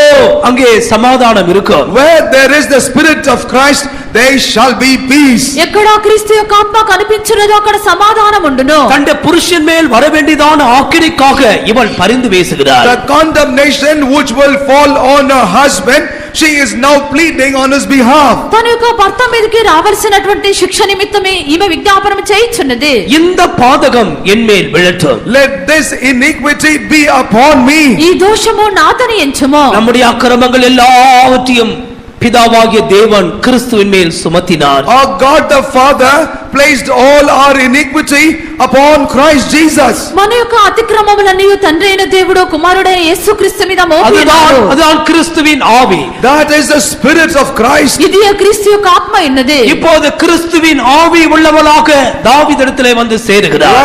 அங்கே சமாதானம் இருக்கும். Where there is the spirit of Christ, there shall be peace. ఎక్కడ క్రీస్తు యొక్క ఆత్మ కనిపించునదో అక్కడ సమాధానం ఉండును. தன்னுடைய புருஷன் மேல் வர வேண்டியதான ஆக்கினைக்காக இவள் பரிந்து பேசுகிறார். The condemnation which will fall on her husband, she is now pleading on his behalf. తన యొక్క భర్త మీదకి రావాల్సినటువంటి శిక్ష నిమిత్తమే ఈమె విజ్ఞాపనం చేయుచున్నది. இந்த பாதகம் என்மேல் விழட்டும். Let this iniquity be upon me. ఈ దోషము నాదని ఎంచుము. நம்முடைய அக்கிரமங்கள் எல்லாவற்றையும் பிதாவாகிய தேவன் கிறிஸ்துவின் மேல் சுமத்தினார். Our God the Father placed all our iniquity upon Christ Jesus. మన యొక్క అతిక్రమములన్నీ తండ్రి అయిన దేవుడు కుమారుడైన యేసుక్రీస్తు మీద మోపినాడు. அதுதான் கிறிஸ்துவின் ஆவி. That is the spirit of Christ. ఇది క్రీస్తు యొక్క ఆత్మ ఉన్నది. இப்போது கிறிஸ்துவின் ஆவி உள்ளவளாக தாவீதிடத்திலே வந்து சேருகிறார்.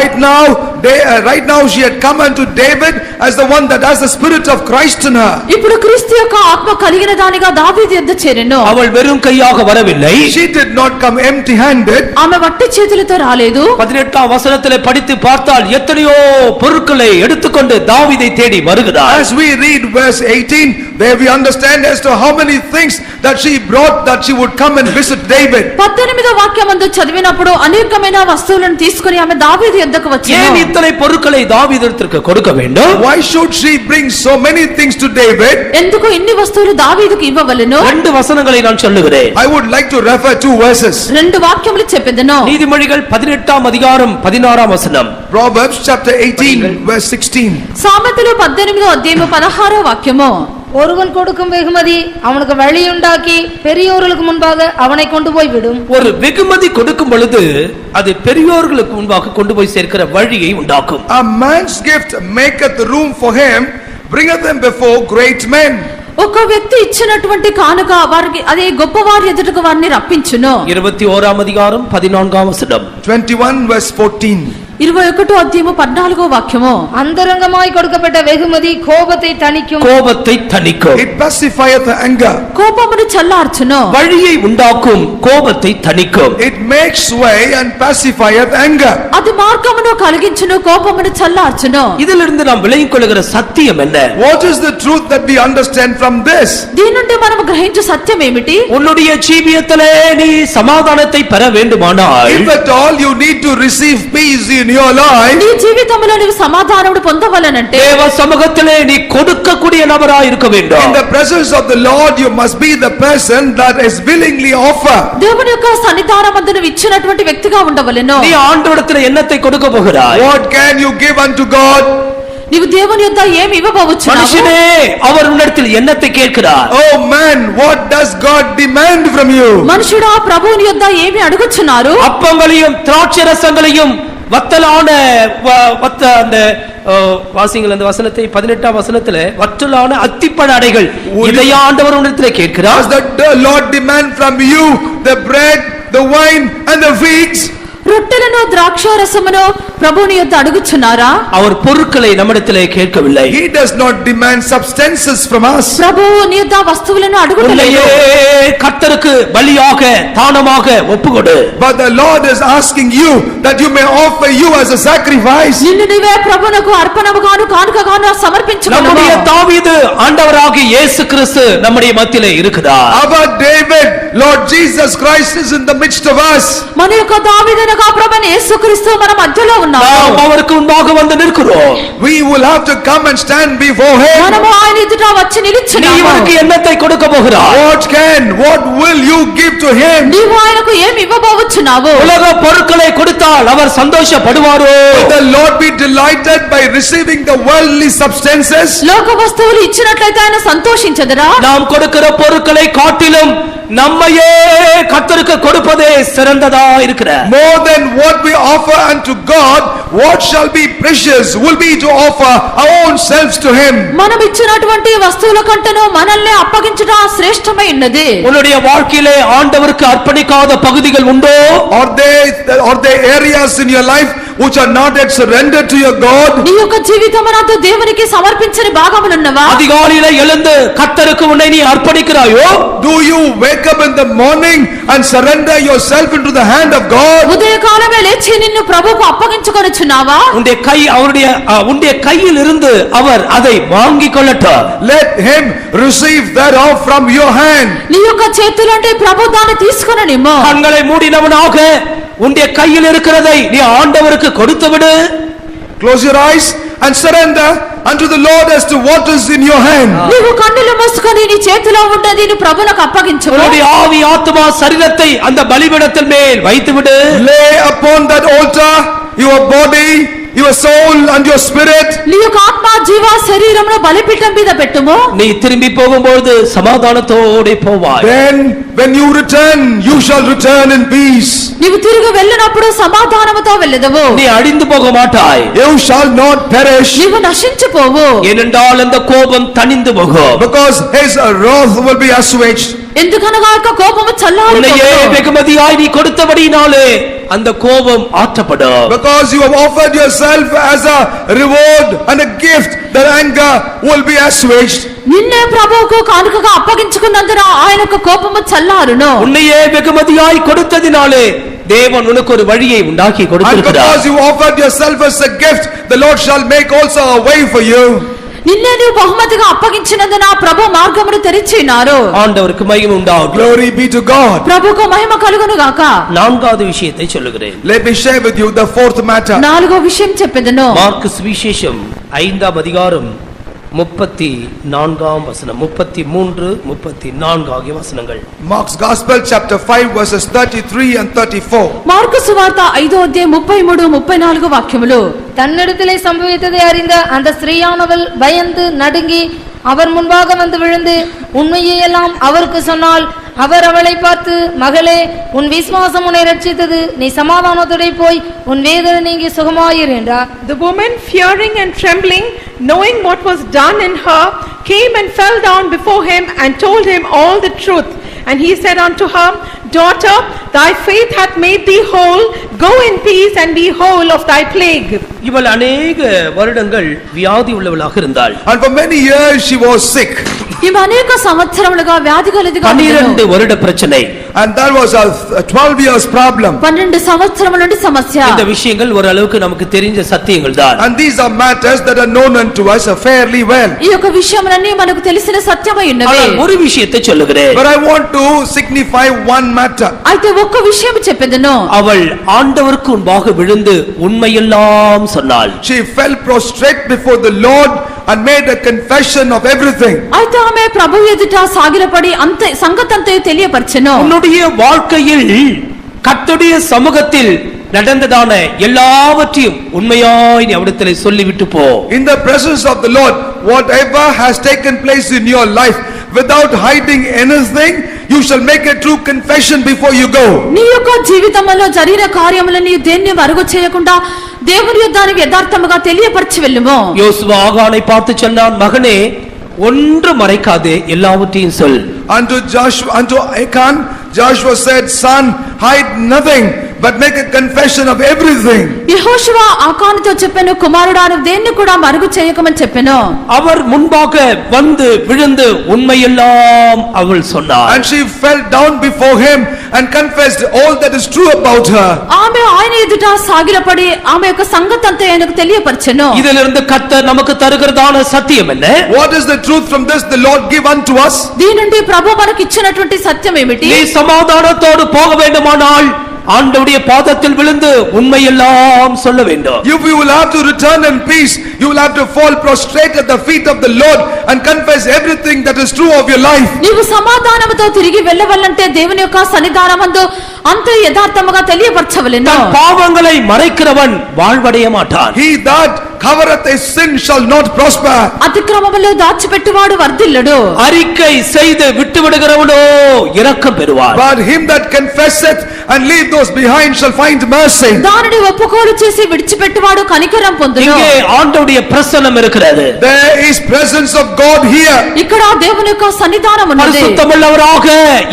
Right now she had come unto David as the one that has the spirit of Christ in her. ఇప్పుడు క్రీస్తు యొక్క ఆత్మ కలిగిన దానిగా దావీదు యొద్ద చేరెను. அவள் வெறும் கையாக வரவில்லை. She did not come empty handed. ఆమె వట్టి చేతులతో రాలేదు. 18ஆம் வசனத்திலே படித்து பார்த்தால் எத்தனையோ பொருட்களை எடுத்துக்கொண்டு தாவீதை தேடி வருகிறார். As we read verse 18, there we understand as to how many things that she brought that she would come and visit David. 18వ వాక్యమందు చదివినప్పుడు అనేకమైన వస్తువులను తీసుకొని ఆమె దావీదు యొద్దకు ஏன் వచ్చెను. இத்தனை பொருட்களை தாவீதிற்கு கொடுக்க வேண்டும்? Why should she bring so many things to David? ఎందుకు ఇన్ని వస్తువులు దావీదుకు ఇవ్వవలెను? ரெண்டு வசனங்களை நான் சொல்லுகிறேன். I would like to refer two verses. రెండు వాక్యములు చెప్పెదను. நீதிமொழிகள் 18ஆம் அதிகாரம் 16ஆம் வசனம். Proverbs chapter 18 verse 16. సామెతలు 18వ అధ్యాయము 16వ వాక్యము. ஒருவன் கொடுக்கும் வெகுமதி அவனுக்கு வழியுண்டாக்கி பெரியோர்களுக்கு முன்பாக அவனை கொண்டு போய் விடும். ஒரு வெகுமதி கொடுக்கும் பொழுது அது பெரியோர்களுக்கு முன்பாக கொண்டு போய் சேர்க்கிற வழியை உண்டாக்கும். A man's gift maketh room for him, bringeth them before great men. ఒక వ్యక్తి ఇచ్చినటువంటి కానుక వారికి అదే గొప్పవారి ఎదుటకు వారిని రప్పించును. 21వ అధికారం 14వ వచనం. 21 verse 14. 21వ అధ్యాయము 14వ వాక్యము. அந்தரங்கமாய் கொடுக்கப்பட்ட வெகுமதி கோபத்தை தணிக்கும். கோபத்தை தணிக்கும். It pacifieth anger. కోపమును చల్లార్చును. வழியை உண்டாக்கும், கோபத்தை தணிக்கும். It makes way and pacifieth anger. అది మార్గమును కలిగించును, కోపమును చల్లార్చును. இதிலிருந்து நாம் விளங்கிக் கொள்ளுகிற சத்தியம் என்ன? What is the truth that we understand from this? దీని నుండి మనము గ్రహించే సత్యం ఏమిటి? உன்னுடைய ஜீவியத்திலே நீ சமாதானத்தை பெற வேண்டுமானால், If at all you need to receive peace in your life, నీ జీవితంలో నీవు సమాధానమును పొందవలనంటే தேவ சமூகத்திலே நீ கொடுக்கக்கூடிய நபராய் இருக்க வேண்டும். in the presence of the Lord you must be the person that is willingly offer. దేవుని యొక్క సన్నిధానమందు నువ్వు ఇచ్చినటువంటి వ్యక్తిగా ఉండవలెను. நீ ஆண்டவரிடத்திலே என்னத்தை கொடுக்க போகிறாய்? What can you give unto God? నీవు దేవుని యొద్ద ఏమి ఇవ్వబోచున్నావు? மனுஷனே, அவர் உன்னிடத்தில் என்னத்தை கேட்கிறார்? Oh man, what does God demand from you? మనుషుడా, ప్రభువుని యొద్ద ఏమి అడుగుచున్నారు? அப்பங்களையும் திராட்சரசங்களையும் வத்தலான அந்த வாசிங்கள் அந்த வசனத்தை 18ஆம் வசனத்திலே வற்றலான அத்திப்பழ அடைகள் இதை ஆண்டவர் உன்னிடத்திலே கேட்கிறார். Does the Lord demand from you the bread, the wine and the figs? రొట్టెలను ద్రాక్షారసమును ప్రభువుని యొద్ద అడుగుచున్నారా? அவர் பொருட்களை நம்மிடத்திலே கேட்கவில்லை. He does not demand substances from us. ప్రభువు నీ యొద్ద వస్తువులను అడుగుటలేదు. கர்த்தருக்கு பலியாக தானமாக ஒப்புக்கொடு. But the Lord is asking you that you may offer you as a sacrifice. నిన్ను నీవే ప్రభువునకు అర్పణముగాను కానుకగాను సమర్పించుకొనుము. நம்முடைய தாவீது ஆண்டவராகிய இயேசு கிறிஸ்து நம்முடைய மத்தியிலே இருக்கிறார். Our David, Lord Jesus Christ is in the midst of us. మన యొక్క దావీదు ప్రభువైన యేసుక్రీస్తు మన మధ్యలో ఉన్నారు. நாம் அவருக்கு முன்பாக வந்து நிற்கிறோம். We will have to come and stand before him. మనము ఆయన ఎదుట వచ్చి நீ నిలుచున్నాము. இவருக்கு என்னத்தை கொடுக்க போகிறாய்? What will you give to him? నీవు ఆయనకు ఏమి ఇవ్వబోచున్నావు? உலக பொருட்களை கொடுத்தால் அவர் சந்தோஷப்படுவாரோ? Will the Lord be delighted by receiving the worldly substances? లోక వస్తువులు ఇచ్చినట్లయితే ఆయన సంతోషించదరా? நாம் கொடுக்கிற பொருட்களை காட்டிலும் நம்மையே கர்த்தருக்கு கொடுப்பதே சிறந்ததா இருக்கிற. More than what we offer unto God, what shall be precious will be to offer our own selves to him. మనం ఇచ్చినటువంటి వస్తువుల కంటేను మనల్ని అప్పగించుట శ్రేష్టమై ఉన్నది. உன்னுடைய வாழ்க்கையிலே ஆண்டவருக்கு அர்ப்பணிக்காத பகுதிகள் உண்டோ? Are there areas in your life which are not yet surrendered to your God? నీ యొక్క జీవితమునందు దేవునికి సమర్పించని భాగములున్నవా? அதிகாலையிலே எழுந்து கர்த்தருக்கு உன்னை நீ அர்ப்பணிக்கிறாயோ? Do you wake up in the morning and surrender yourself into the hand of God? ఉదయకాలమే లేచి నిన్ను ప్రభువుకు అప్పగించుకొనుచున్నావా? உன்னுடைய கையில் இருந்து அவர் அதை வாங்கிக் கொள்ளட்டும். Let him receive that off from your hand. నీ యొక్క చేతులంటే ప్రభు దాన్ని తీసుకొననిమ్ము. கண்களை மூடினவனாக உன்னுடைய கையில் இருக்கிறதை நீ ஆண்டவருக்கு கொடுத்து விடு. Close your eyes and surrender unto the Lord as to what is in your hand. నీవు కన్నులు మూసుకొని నీ చేతిలో ఉన్నది నీ ప్రభువుకు అప్పగించు. உன்னுடைய ஆவி ஆத்மா சரீரத்தை அந்த பலிபீடத்தின் மேல் வைத்து விடு. Lay upon that altar your body, your soul and your spirit. నీ యొక్క ఆత్మ జీవ శరీరమును బలిపీఠం మీద పెట్టుము. நீ திரும்பி போகும்போது சமாதானத்தோடு போவாய். Then when you return, you shall return in peace. నీవు తిరిగి వెళ్ళినప్పుడు సమాధానముతో వెళ్ళెదవు. நீ அழிந்து போக மாட்டாய். You shall not perish. నీవు నశించిపోవు. ஏனென்றால் அந்த கோபம் தணிந்து போகும். Because his wrath will be assuaged. ఎందుకనగా యొక్క కోపము உன்னையே చల్లారిపోవును. வெகுமதியாய் நீ கொடுத்தபடினாலே அந்த கோபம் ஆற்றப்படும். Because you have offered yourself as a reward and a gift, that anger will be assuaged. నిన్నే ప్రభువుకు కానుకగా అప్పగించుకున్నందున ఆయన యొక్క కోపము చల్లారును. உன்னையே வெகுமதியாய் கொடுத்ததினாலே தேவன் உனக்கு ஒரு வழியை உண்டாக்கி And கொடுத்திருக்கிறார். because you offered yourself as a gift, the Lord shall make also a way for you. నిన్నే నీవు బహుమతిగా అప్పగించినందున ప్రభు మార్గమును తెరిచినారు. ஆண்டவருக்கு மகிமை உண்டாகும். Glory be to God. ప్రభువుకు మహిమ కలుగును గాక. நான்காவது விஷயத்தை சொல்லுகிறேன். Let me share with you the fourth matter. నాలుగో విషయం చెప్పెదను. மார்க்கு சுவிசேஷம் 5ஆம் அதிகாரம் 34ஆம் வசனம், 33, 34 ஆகிய வசனங்கள். Mark's Gospel chapter 5 verses 33 and 34. Mark సువార్త 5వ అధ్యాయం 33, 34 వాక్యములు. தன்னிடத்திலே சம்பவித்ததை அறிந்த அந்த ஸ்திரீயானவள் பயந்து நடுங்கி அவர் முன்பாக வந்து விழுந்து உண்மையை எல்லாம் அவருக்கு சொன்னாள். அவர் அவளை பார்த்து, மகளே, உன் விசுவாசம் உன்னை ரட்சித்தது, நீ சமாதானத்தோட போய் உன் வேதனை நீங்கி சுகமாயிரு என்றார். The woman, fearing and trembling, knowing what was done in her, came and fell down before him and told him all the truth. And he said unto her, Daughter, thy faith hath made thee whole. Go in peace and be whole of thy plague. இவள் அநேக வருடங்கள் வியாதி உள்ளவளாக இருந்தாள். And for many years she was sick. ఈమె అనేక సంవత్సరములుగా వ్యాధి కలిగిగా 12 வருட பிரச்சனை. And that was a 12 years problem. 12 సంవత్సరముల నుండి సమస్య. இந்த விஷயங்கள் ஓரளவுக்கு நமக்கு தெரிஞ்ச சத்தியங்கள் தான். And these are matters that are known unto us fairly well. ఈ యొక్క విషయములన్నీ మనకు తెలిసిన సత్యమై ఉన్నవి. ஆனால் ஒரு விஷயத்தை சொல்லுகிறேன். But I want to signify one matter. అయితే ఒక్క విషయం చెప్పెదను. அவள் ఆండவருக்கு முன்பாக விழுந்து உண்மையெல்லாம் சொன்னாள். She fell prostrate before the Lord and made a confession of everything. అయితే ఆమె ప్రభువు ఎదుట సాగిలపడి అంతే సంగతంతే తెలియపరచెను. உன்னுடைய வாழ்க்கையில் கர்த்தருடைய சமூகத்தில் நடந்ததான எல்லாவற்றையும் உண்மையாய் நீ அவரிடத்தில் சொல்லிவிட்டு போ. In the presence of the Lord, whatever has taken place in your life, without hiding anything, you shall make a true confession before you go. నీ యొక్క జీవితంలో జరిగిన కార్యములను దేన్ని మరుగు చేయకుండా దేవుని యుద్ధానికి యథార్థముగా తెలియపరచి వెళ్ళుము. யோசுவா ஆகானை பார்த்து சொன்னான், மகனே, ஒன்று மறைக்காதே, எல்லாவற்றையும் சொல். Unto Achan, Joshua said, Son, hide nothing, but make a confession of everything. యెహోషువ ఆకానుతో చెప్పెను, కుమారుడా, నువ్వు దేన్ని కూడా మరుగు చేయకమని చెప్పెను. அவர் முன்பாக வந்து விழுந்து உண்மையெல்லாம் அவள் சொன்னார். And she fell down before him and confessed all that is true about her. ఆమె ఆయన ఎదుట సాగిలపడి ఆమె యొక్క సంగతంతా ఆయనకు తెలియపరచెను. இதிலிருந்து கர்த்தர் நமக்கு தருகிறதான சத்தியம் என்ன? What is the truth from this the Lord give unto us? దీని నుండి ప్రభు మనకి ఇచ్చినటువంటి సత్యం ఏమిటి? நீ சமாதானத்தோடு போக வேண்டுமானால் ஆண்டவருடைய பாதத்தில் விழுந்து உண்மையெல்லாம் சொல்ல வேண்டும். If you will have to return in peace, you will have to fall prostrate at the feet of the Lord and confess everything that is true of your life. నీవు సమాధానముతో తిరిగి వెళ్ళవల్లంటే దేవుని యొక్క సన్నిధానమందు అంత యథార్థముగా తెలియపరచవలెను. தன் பாவங்களை மறைக்கிறவன் வாழ்வடைய மாட்டான். He that covereth his sin shall not prosper. అతిక్రమములో దాచిపెట్టువాడు వర్ధిల్లడు. அறிக்கை செய்து விட்டு விடுகிறவனோ இரக்கம் பெறுவார். But him that confesseth and leave those behind shall find mercy. దానిని ఒప్పుకోలు చేసి విడిచిపెట్టువాడు కనికరం పొందును. இங்கே ஆண்டவருடைய பிரசன்னம் இருக்கிறது. There is presence of God here. ఇక్కడ దేవుని యొక్క సన్నిధానం ఉన్నది. பரிசுத்தமுள்ளவராக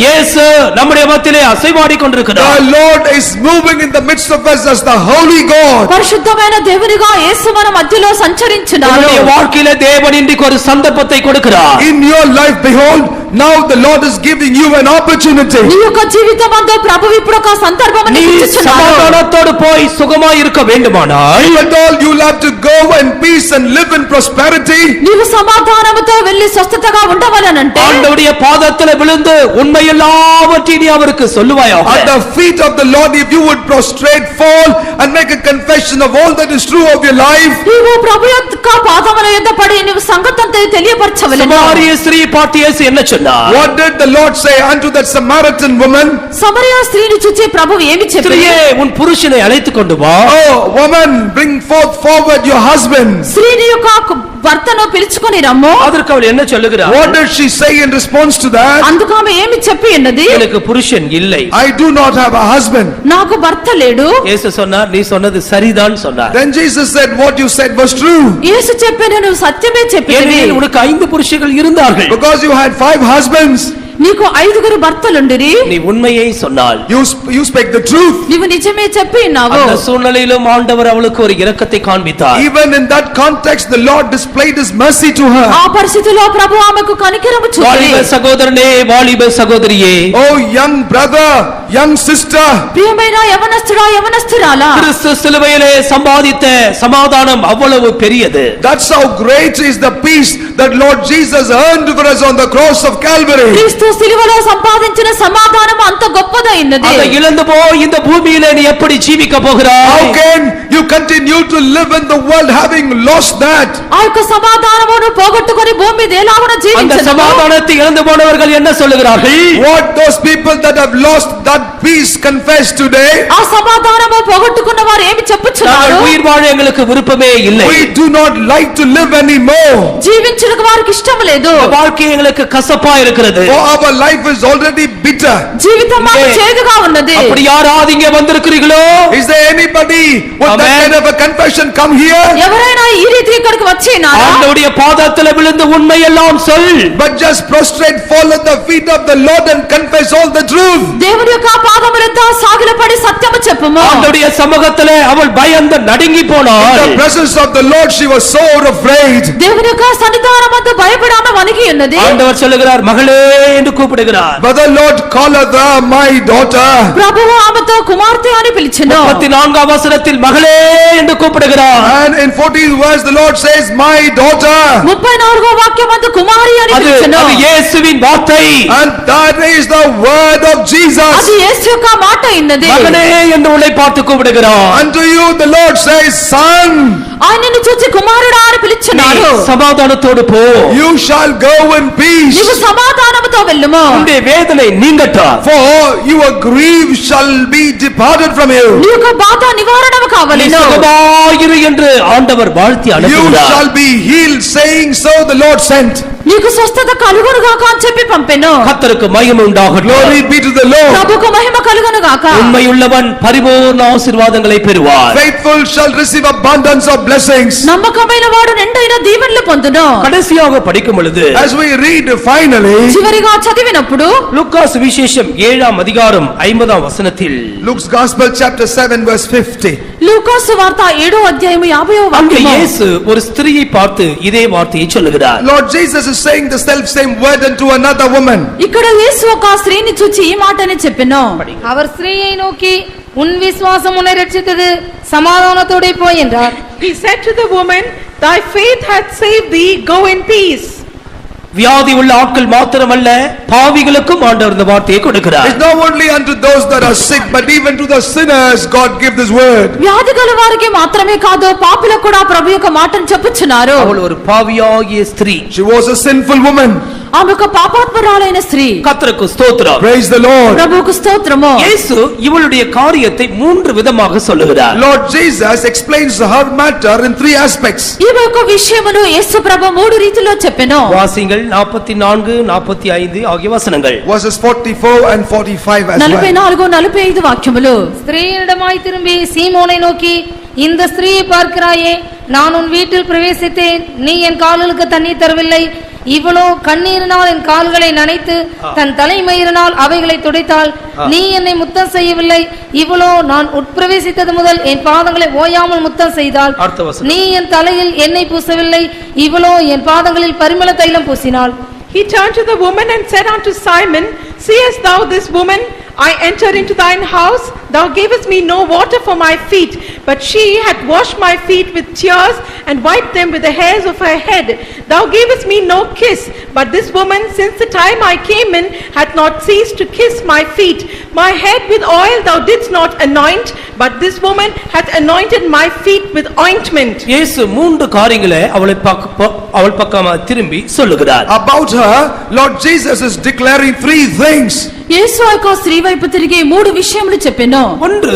இயேசு நம்முடைய மத்தியிலே அசைவாடி கொண்டிருக்கிறார். The Lord is moving in the midst of us as the holy God. పరిశుద్ధమైన దేవునిగా యేసు మన మధ్యలో సంచరించున్నాడు. நம்முடைய வாழ்க்கையிலே தேவன் இன்றைக்கு ஒரு சந்தர்ப்பத்தை கொடுக்கிறார். In your life, behold, now the Lord is giving you an opportunity. నీ యొక్క జీవితమందు ప్రభువు ఇప్పుడు ఒక సందర్భమును நீ ఇచ్చుచున్నాడు. సమాధానத்தోடு పోయి సుఖమాய் இருக்க வேண்டுமானால், If at all you will have to go in peace and live in prosperity, నీవు సమాధానముతో వెళ్లి స్వస్థతగా ఉండవలనంటే ஆண்டவருடைய பாதத்தில் விழுந்து உண்மையெல்லாவற்றையும் நீ அவருக்கு சொல்லுவாயாக. at the feet of the Lord, if you would prostrate, fall and make a confession of all that is true of your life. నీవు ప్రభు యొక్క పాదముల యొద్ద పడి నీవు సంగతంతో తెలియపరచవలెను. சமாரிய ஸ்திரீ பார்த்து இயேசு என்ன சொன்னார்? What did the Lord say unto that Samaritan woman? సమరయ స్త్రీని చూచి ప్రభువు ఏమి చెప్పాడు? ஸ்திரீயே, உன் புருஷனை அழைத்து கொண்டு வா. Oh, woman, bring forward your husband. స్త్రీని యొక్క భర్తను పిలుచుకొని రమ్ము. அதற்கு அவள் என்ன சொல்லுகிறார்? What did she say in response to that? అందుకు ఆమె ఏమి చెప్పి ఉన్నది? எனக்கு புருஷன் இல்லை. I do not have a husband. నాకు భర్త లేడు. இயேசு சொன்னார், நீ சொன்னது சரிதான் சொன்னார். Then Jesus said, what you said was true. యేసు చెప్పాను, నువ్వు సత్యమే చెప్పినవి. ஏனெனில் உனக்கு 5 புருஷர்கள் இருந்தார்கள். Because you had 5 husbands. నీకు 5 భర్తలుండిరి. நீ உண்மையை சொன்னாள். You spake the truth. నీవు నిజమే చెప్పి ఉన్నావు. அந்த சூழ்நிலையிலும் ஆண்டவர் அவளுக்கு ஒரு இரக்கத்தை காண்பித்தார். Even in that context, the Lord displayed his mercy to her. ఆ పరిస్థితిలో ప్రభు ఆమెకు కనికరము చూపి, வாலிப சகோதரனே, வாலிப சகோதரியே, Oh young brother, young sister, ప్రియమైన యవనస్తుడా, యవనస్తురాలా, கிறிஸ்து சிலுவையிலே சம்பாதித்த சமாதானம் அவ்வளவு பெரியது. that's how great is the peace that Lord Jesus earned for us on the cross of Calvary. క్రీస్తు సిలువలో సంపాదించిన సమాధానం అంత అంత గొప్పదైనది. அதை இழந்து போய் இந்த பூமியிலே நீ எப்படி ஜீவிக்க போகிறாய்? How can you continue to live in the world having lost that? ఆ యొక్క సమాధానమును పోగొట్టుకొని భూమి మీద ఎలాగున அந்த జీవించదు? சமாதானத்தை இழந்து போனவர்கள் என்ன சொல்லுகிறார்கள்? What those people that have lost that peace confess today? ఆ సమాధానము పోగొట్టుకున్న వారు ఏమి చెప్పుచున్నారు? நாங்கள் உயிர் வாழ எங்களுக்கு விருப்பமே இல்லை. We do not like to live anymore. జీవించుటకు వారికి ఇష్టం లేదు. வாழ்க்கை எங்களுக்கு கசப்பா இருக்கிறது. For our life is already bitter. జీవితం మాకు చేదుగా ఉన్నది. அப்படி யாராவது இங்கே வந்திருக்கிறீர்களோ? Is there anybody with that kind of a confession come here? ఎవరైనా ఈ రీతి ఇక్కడికి వచ్చినారా? ஆண்டவருடைய பாதத்தில் விழுந்து உண்மையெல்லாம் சொல். But just prostrate, fall at the feet of the Lord and confess all the truth. దేవుని యొక్క పాదములంతా సాగిలపడి సత్యము చెప్పుము. ஆண்டவருடைய சமூகத்திலே அவள் பயந்து நடுங்கி போனாள். In the presence of the Lord she was so afraid. దేవుని యొక్క సన్నిధానమందు భయపడాన వణికి ఉన్నది. ஆண்டவர் சொல்லுகிறார், மகளே என்று கூப்பிடுகிறார். But the Lord calleth her my daughter. ప్రభువు ఆమెతో కుమార్తె అని పిలిచెను. 34వ వచనத்தில் మகளே என்று கூப்பிடுகிறார். And in 14th verse the Lord says my daughter. 34వ వాక్యమందు కుమారి అని పిలిచెను. அது இயேசுவின் வார்த்தை. And that is the word of Jesus. అది యేసు యొక్క మాట అయినది. மகனே என்று உன்னை பார்த்து கூப்பிடுகிறார். Unto you the Lord says son. ఆయనను చూచి కుమారుడా అని పిలిచెనాడు. சமாதானத்தோடு போ. You shall go in peace. నీవు సమాధానముతో వెళ్ళుము. உன்னுடைய வேதனை நீங்கட்டும். For your grief shall be departed from you. నీ యొక్క బాధ నివారణము நீ కావలెను. சுகமாயிரு என்று ஆண்டவர் வாழ்த்தி You அனுப்புகிறார். shall be healed, saying so the Lord sent. నీకు స్వస్థత కలుగును గాక అని చెప్పి పంపెను. கர்த்தருக்கு மகிமை உண்டாகட்டும். Glory be to the Lord. ప్రభువుకు మహిమ కలుగును గాక. உண்மையுள்ளவன் பரிபூர்ண ஆசீர்வாதங்களை பெறுவார். Faithful shall receive abundance of blessings. నమ్మకమైన వాడు నిండైన దీవెనలు పొందును. கடைசியாக படிக்கும் பொழுது As we read finally, చివరిగా చదివినప్పుడు லூக்கா சுவிசேஷம் 7ஆம் அதிகாரம் 50ஆம் வசனத்தில் Luke's Gospel chapter 7 verse 50. లూకాసు వార్త 7వ అధ్యాయము 50వ அங்கே వాక్యము. இயேசு ஒரு ஸ்திரியை பார்த்து இதே வார்த்தையை சொல்லுகிறார். Lord Jesus is saying the self same word unto another woman. ఇక్కడ యేసు ఒక స్త్రీని చూచి ఈ మాటని చెప్పెను. அவர் ஸ்திரீயை நோக்கி உன் விசுவாசம் உன்னை ரட்சித்தது, சமாதானத்தோடே போய் என்றார். He said to the woman, thy faith hath saved thee, go in peace. வியாதி உள்ள ஆட்கள் மாத்திரமல்ல, பாவிகளுக்கும் ஆண்டவர் இந்த வார்த்தையை கொடுக்கிறார். It's not only unto those that are sick, but even to the sinners God give this word. వ్యాధి గల వారికి మాత్రమే కాదు పాపులకు కూడా ప్రభు యొక్క మాటను చెప్పుచున్నారు. அவள் ஒரு பாவியாகிய ஸ்திரீ. She was a sinful woman. ఆమె ఒక పాపాత్మురాలైన స్త్రీ. கர்த்தருக்கு ஸ்தோத்திரம். Praise the Lord. ప్రభువుకు స్తోత్రము. இயேசு இவளுடைய காரியத்தை 3 விதமாக சொல்லுகிறார். Lord Jesus explains her matter in 3 aspects. ఈమె యొక్క విషయమును యేసు ప్రభు 3 రీతిలో చెప్పెను. வாசிங்கள் 44, 45 ஆகிய வசனங்கள். Verses 44 and 45 as well. 44, 45 వాక్యములు. ஸ்திரீயிடமாய் திரும்பி சீமோனை நோக்கி, இந்த ஸ்திரீயை பார்க்கிறாயே, நான் உன் வீட்டில் பிரவேசித்தேன், நீ என் கால்களுக்கு தண்ணீர் தரவில்லை, இவளோ கண்ணீரினால் என் கால்களை நனைத்து தன் தலைமயிரினால் அவைகளை துடைத்தாள், நீ என்னை முத்தம் செய்யவில்லை, இவளோ நான் உட்பிரவேசித்தது முதல் என் பாதங்களை ஓயாமல் முத்தம் செய்தாள், நீ என் தலையில் எண்ணெய் பூசவில்லை, இவளோ என் பாதங்களில் பரிமள தைலம் பூசினாள். He turned to the woman and said unto Simon, seest thou this woman? I entered into thine house, thou gavest me no water for my feet, but she hath washed my feet with tears and wiped them with the hairs of her head. Thou gavest me no kiss, but this woman since the time I came in hath not ceased to kiss my feet. My head with oil thou didst not anoint, but this woman hath anointed my feet with ointment. இயேசு 3 காரியங்களை அவள் பக்கமா திரும்பி சொல்லுகிறார். About her, Lord Jesus is declaring 3 things. యేసు యొక్క స్త్రీ వైపు తిరిగి 3 విషయములు చెప్పెను. ஒன்று,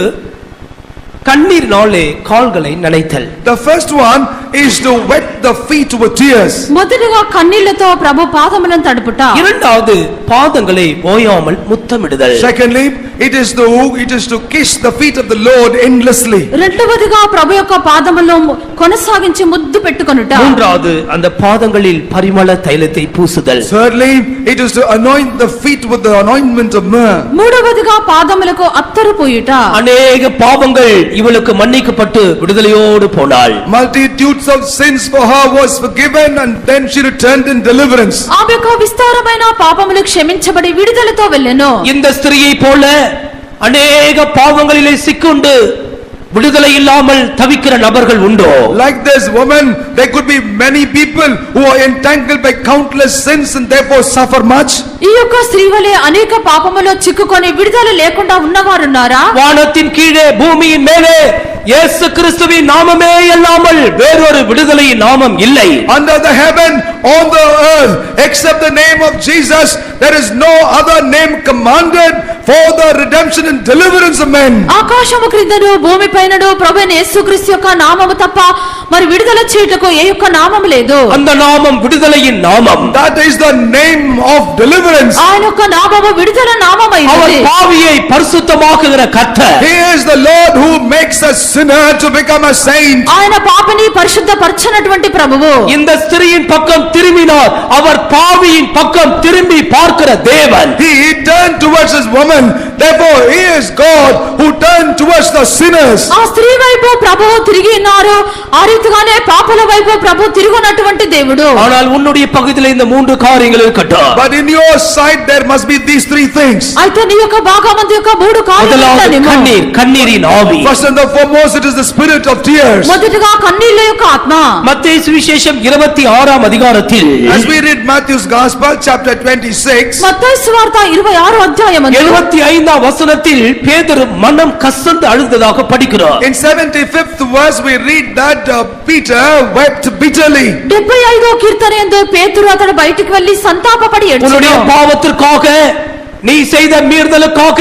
கண்ணீரினாலே கால்களை நனைத்தல். The first one is to wet the feet with tears. మొదటిగా కన్నీళ్లతో ప్రభు పాదములను తడుపుట. இரண்டாவது, பாதங்களை ஓயாமல் முத்தமிடுதல். Secondly, it is to kiss the feet of the Lord endlessly. రెండవదిగా ప్రభు యొక్క పాదములను కొనసాగించి ముద్దు పెట్టుకొనుట. மூன்றாவது, அந்த பாதங்களில் பரிமள தைலத்தை பூசுதல். Thirdly, it is to anoint the feet with the anointment of myrrh. మూడవదిగా పాదములకు అత్తరు పూయుట. அநேக பாவங்கள் இவளுக்கு மன்னிக்கப்பட்டு விடுதலையோடு போனாள். Multitudes of sins for her was forgiven and then she returned in deliverance. ఆమె యొక్క విస్తారమైన పాపములు క్షమించబడి విడుదలతో వెళ్ళెను. இந்த ஸ்திரியை போல அநேக பாவங்களிலே சிக்குண்டு விடுதலை இல்லாமல் தவிக்கிற நபர்கள் உண்டோ? Like this woman, there could be many people who are entangled by countless sins and therefore suffer much. ఈ యొక్క స్త్రీ వలె అనేక పాపములో చిక్కుకొని విడుదల లేకుండా ఉన్నవారున్నారా? வானத்தின் கீழே பூமியின் மேலே இயேசு கிறிஸ்துவின் நாமமே அல்லாமல் வேறொரு விடுதலையின் நாமம் இல்லை. Under the heaven, on the earth, except the name of Jesus, there is no other name commanded for the redemption and deliverance of men. ఆకాశము క్రిందను భూమి పైనను ప్రభువైన యేసుక్రీస్తు యొక్క నామము తప్ప మరి విడుదల చేయుటకు ఏ యొక్క నామము లేదు. அந்த நாமம் விடுதலையின் நாமம். That is the name of deliverance. ఆయన యొక్క నామము విడుదల அவர் నామమైనది. பாவியை பரிசுத்தமாக்குகிற கர்த்தர். He is the Lord who makes a sinner to become a saint. ఆయన పాపిని పరిశుద్ధపరచనటువంటి ప్రభువు. இந்த ஸ்திரீயின் பக்கம் திரும்பினார், அவர் பாவியின் பக்கம் திரும்பி பார்க்கிற தேவன். He turned towards his woman, therefore he is God who turned towards the sinners. ఆ స్త్రీ వైపు ప్రభువు తిరిగి ఉన్నారు, ఆ రీతిగానే పాపుల వైపు ప్రభువు తిరుగునటువంటి దేవుడు. ஆனால் உன்னுடைய பகுதியில் இந்த மூன்று காரியங்கள் இருக்கட்டும். But in your sight there must be these three things. అయితే నీ యొక్క భాగమందు యొక్క మూడు முதலாவது కార్యాలు. கண்ணீர், கண்ணீரின் ஆவி. First and the foremost, it is the spirit of tears. మొదటగా కన్నీళ్ల యొక్క ఆత్మ. மத்தேயு சுவிசேஷம் 26 அதிகாரத்தில் As we read Matthew's Gospel, chapter 26, మత్తయి సువార్త 26వ అధ్యాయమందు 75 வசனத்தில் பேதுரு மனம் கசந்து அழுததாக படிக்கிறோம். in 75th verse, we read that Peter wept bitterly. 75వ కీర్తన యందు పేతురు అతడు బయటికి వెళ్లి సంతాపపడి உன்னுடைய ఏడ్చెను. பாவத்திற்காக, நீ செய்த மீறுதலுக்காக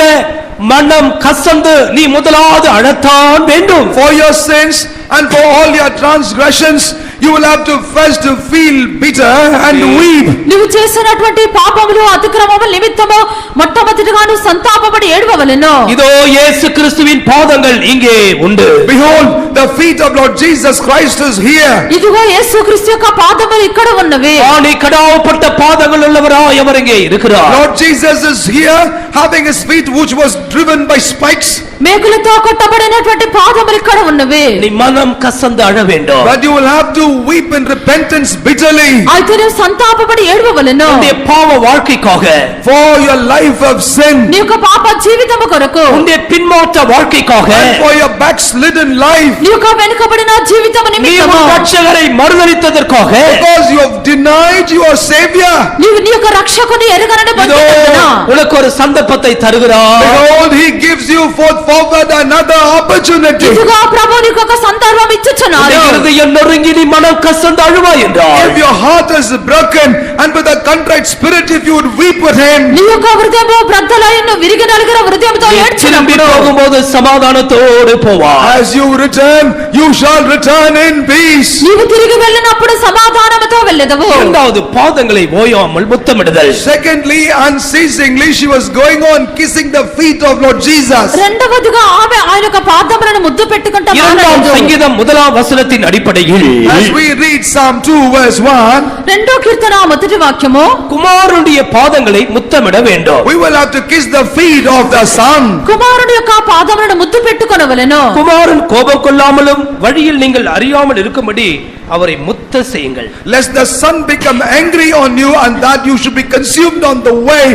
மனம் கசந்து நீ முதலாவது அழத்தான் வேண்டும். For your sins and for all your transgressions, you will have to first feel bitter and weep. నువ్వు చేసినటువంటి పాపములు అతిక్రమముల నిమిత్తము మొట్టమొదటిగా నువ్వు సంతాపపడి ఏడవవలెను. இதோ இயேசு கிறிஸ்துவின் பாதங்கள் இங்கே உண்டு. Behold, the feet of Lord Jesus Christ is here. ఇదిగో యేసుక్రీస్తు యొక్క పాదములు ఇక్కడ ఉన్నవి. ஆணி கடாவப்பட்ட பாதங்கள் உள்ளவராய் அவர் இங்கே இருக்கிறார். Lord Jesus is here, having his feet which was driven by spikes. మేకులతో కొట్టబడినటువంటి పాదములు ఇక్కడ ఉన్నవి. நீ மனம் கசந்து அழ வேண்டும். But you will have to weep in repentance bitterly. అయితే నువ్వు సంతాపపడి ఏడవవలెను. உன்னுடைய பாவ வாழ்க்கைக்காக, For your life of sin. నీ యొక్క పాప జీవితము కొరకు, உன்னுடைய பின்மாற்ற வாழ்க்கைக்காக, And for your backslidden life. నీ యొక్క వెనుకబడిన జీవితము நீ నిమిత్తము, உன் ரட்சகரை மறுதலித்ததற்காக, Because you have denied your Savior. నీవు నీ యొక్క రక్షకుని ఎరగనని இதோ బంధించుకున్నా. உனக்கு ஒரு சந்தர்ப்பத்தை தருகிறார். Behold, he gives you forward another opportunity. ఇదిగో ప్రభువు నీకు ఒక సందర్భం ఇచ్చుచున్నాడు. உன்னுடைய இருதயம் நொறுங்கி நீ மனம் கசந்து அழுவாய் என்றார். If your heart is broken and with a contrite spirit, if you would weep with him. నీ యొక్క హృదయము బ్రద్దలైన విరిగి నలిగిన హృదయముతో திரும்பி ఏడ్చినప్పుడు போகும்போது சமாதானத்தோடு போவார். As you return, you shall return in peace. నీవు తిరిగి వెళ్ళినప్పుడు సమాధానముతో వెళ్ళెదవు. இரண்டாவது பாதங்களை ஓயாமல் முத்தமிடுதல். Secondly, unceasingly, she was going on kissing the feet of Lord Jesus. రెండవదిగా ఆమె ఆయన యొక్క పాదములను ముద్దు పెట్టుకుంటా இரண்டாம் మానలేదు. சங்கீதம் 1 வசனத்தின் அடிப்படையில் As we read Psalm 2 verse 1, రెండో కీర్తన మొదటి వాక్యము, குமாரனுடைய பாதங்களை முத்தமிட வேண்டும். we will have to kiss the feet of the Son. కుమారుడు యొక్క పాదములను ముద్దు పెట్టుకొనవలెను. குமாரன் கோபம் கொள்ளாமலும் வழியில் நீங்கள் அறியாமல் இருக்கும்படி அவரை முத்த செய்யுங்கள். Lest the Son become angry on you and that you should be consumed on the way,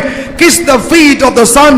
kiss the feet of the Son.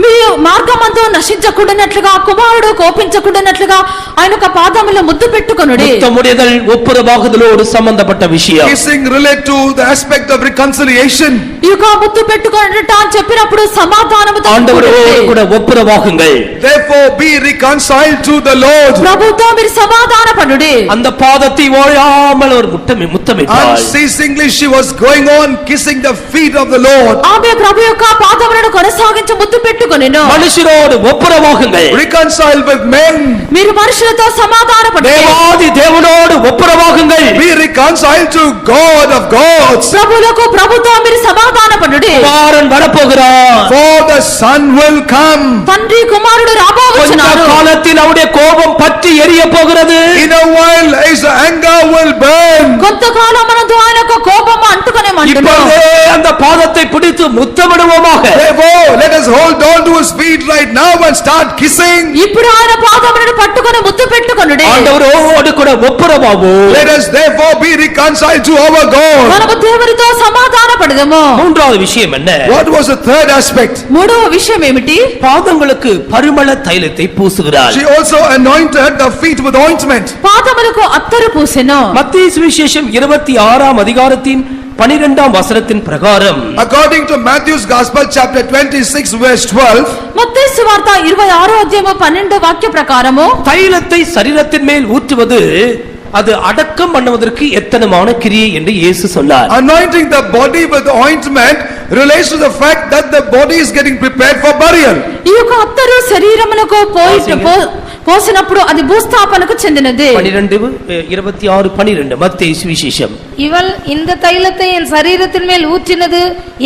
మీ మార్గమందు నశించకూడనట్లుగా, కుమారుడు కోపించకూడనట్లుగా ఆయన యొక్క పాదములను ముద్దు పెట్టుకొనుడి. முத்தமுடைதல் ஒப்புரவாகுதலோடு சம்பந்தப்பட்ட விஷயம். Kissing relate to the aspect of reconciliation. ఈ యొక్క ముద్దు పెట్టుకొనుట అని చెప్పినప్పుడు సమాధానముతో ஆண்டவரோடு కూడినది. கூட ஒப்புரவாகுங்கள். Therefore be reconciled to the Lord. ప్రభుతో మీరు సమాధానపడుడి. அந்த பாதத்தை ஓயாமல் ஒரு முத்தமிட்டார். Unceasingly she was going on kissing the feet of the Lord. ఆమె ప్రభు యొక్క పాదములను కొనసాగించి ముద్దు పెట్టుకొనెను. மனுஷரோடு ஒப்புரவாகுங்கள். Reconcile with men. మీరు మనుషులతో సమాధానపడుడి. தேவாதி தேவனோடு ஒப்புரவாகுங்கள். Be reconciled to God of gods. ప్రభువులకు ప్రభుతో మీరు సమాధానపడుడి. குமாரன் வரப்போகிறார். For the Son will come. తండ్రి కుమారుడు கொஞ்ச రాబోచున్నారు. காலத்தில் அவருடைய கோபம் பற்றி எரிய போகிறது. In a while his anger will burn. కొంతకాలమనందు ఆయన యొక్క కోపము అంటుకునే మంటలు. இப்பொழுதே அந்த பாதத்தை பிடித்து முத்தமிடுவோமாக. Therefore let us hold hold on to his feet right now and start kissing. ఇప్పుడు ఆయన పాదములను పట్టుకొని ముద్దు పెట్టుకొనుడి. ஆண்டவரோடு கூட ஒப்புரவாவோ. Let us therefore be reconciled to our God. మనము దేవునితో సమాధానపడదము. மூன்றாவது விஷயம் என்ன? What was the third aspect? మూడవ విషయం ఏమిటి? பாதங்களுக்கு பரிமள தைலத்தை பூசுகிறார். She also anointed the feet with ointment. పాదములకు అత్తరు పూసెను. மத்தேயு சுவிசேஷம் 26ஆம் அதிகாரத்தின் 12ஆம் வசனத்தின் பிரகாரம் According to Matthew's Gospel chapter 26 verse 12, మత్తయి సువార్త 26వ అధ్యాయము 12వ వాక్య ప్రకారము தைலத்தை சரீரத்தின் மேல் ஊற்றுவது அது அடக்கம் பண்ணுவதற்கு எத்தனமான கிரியை என்று இயேசு சொன்னார். anointing the body with ointment relates to the fact that the body is getting prepared for burial. ఈ యొక్క అత్తరు శరీరమునకు పోసినప్పుడు అది భూస్థాపనకు చెందినది. 12:26-12 மத்தேயு சுவிசேஷம். இவள் இந்த தைலத்தை என் சரீரத்தின் மேல் ஊற்றினது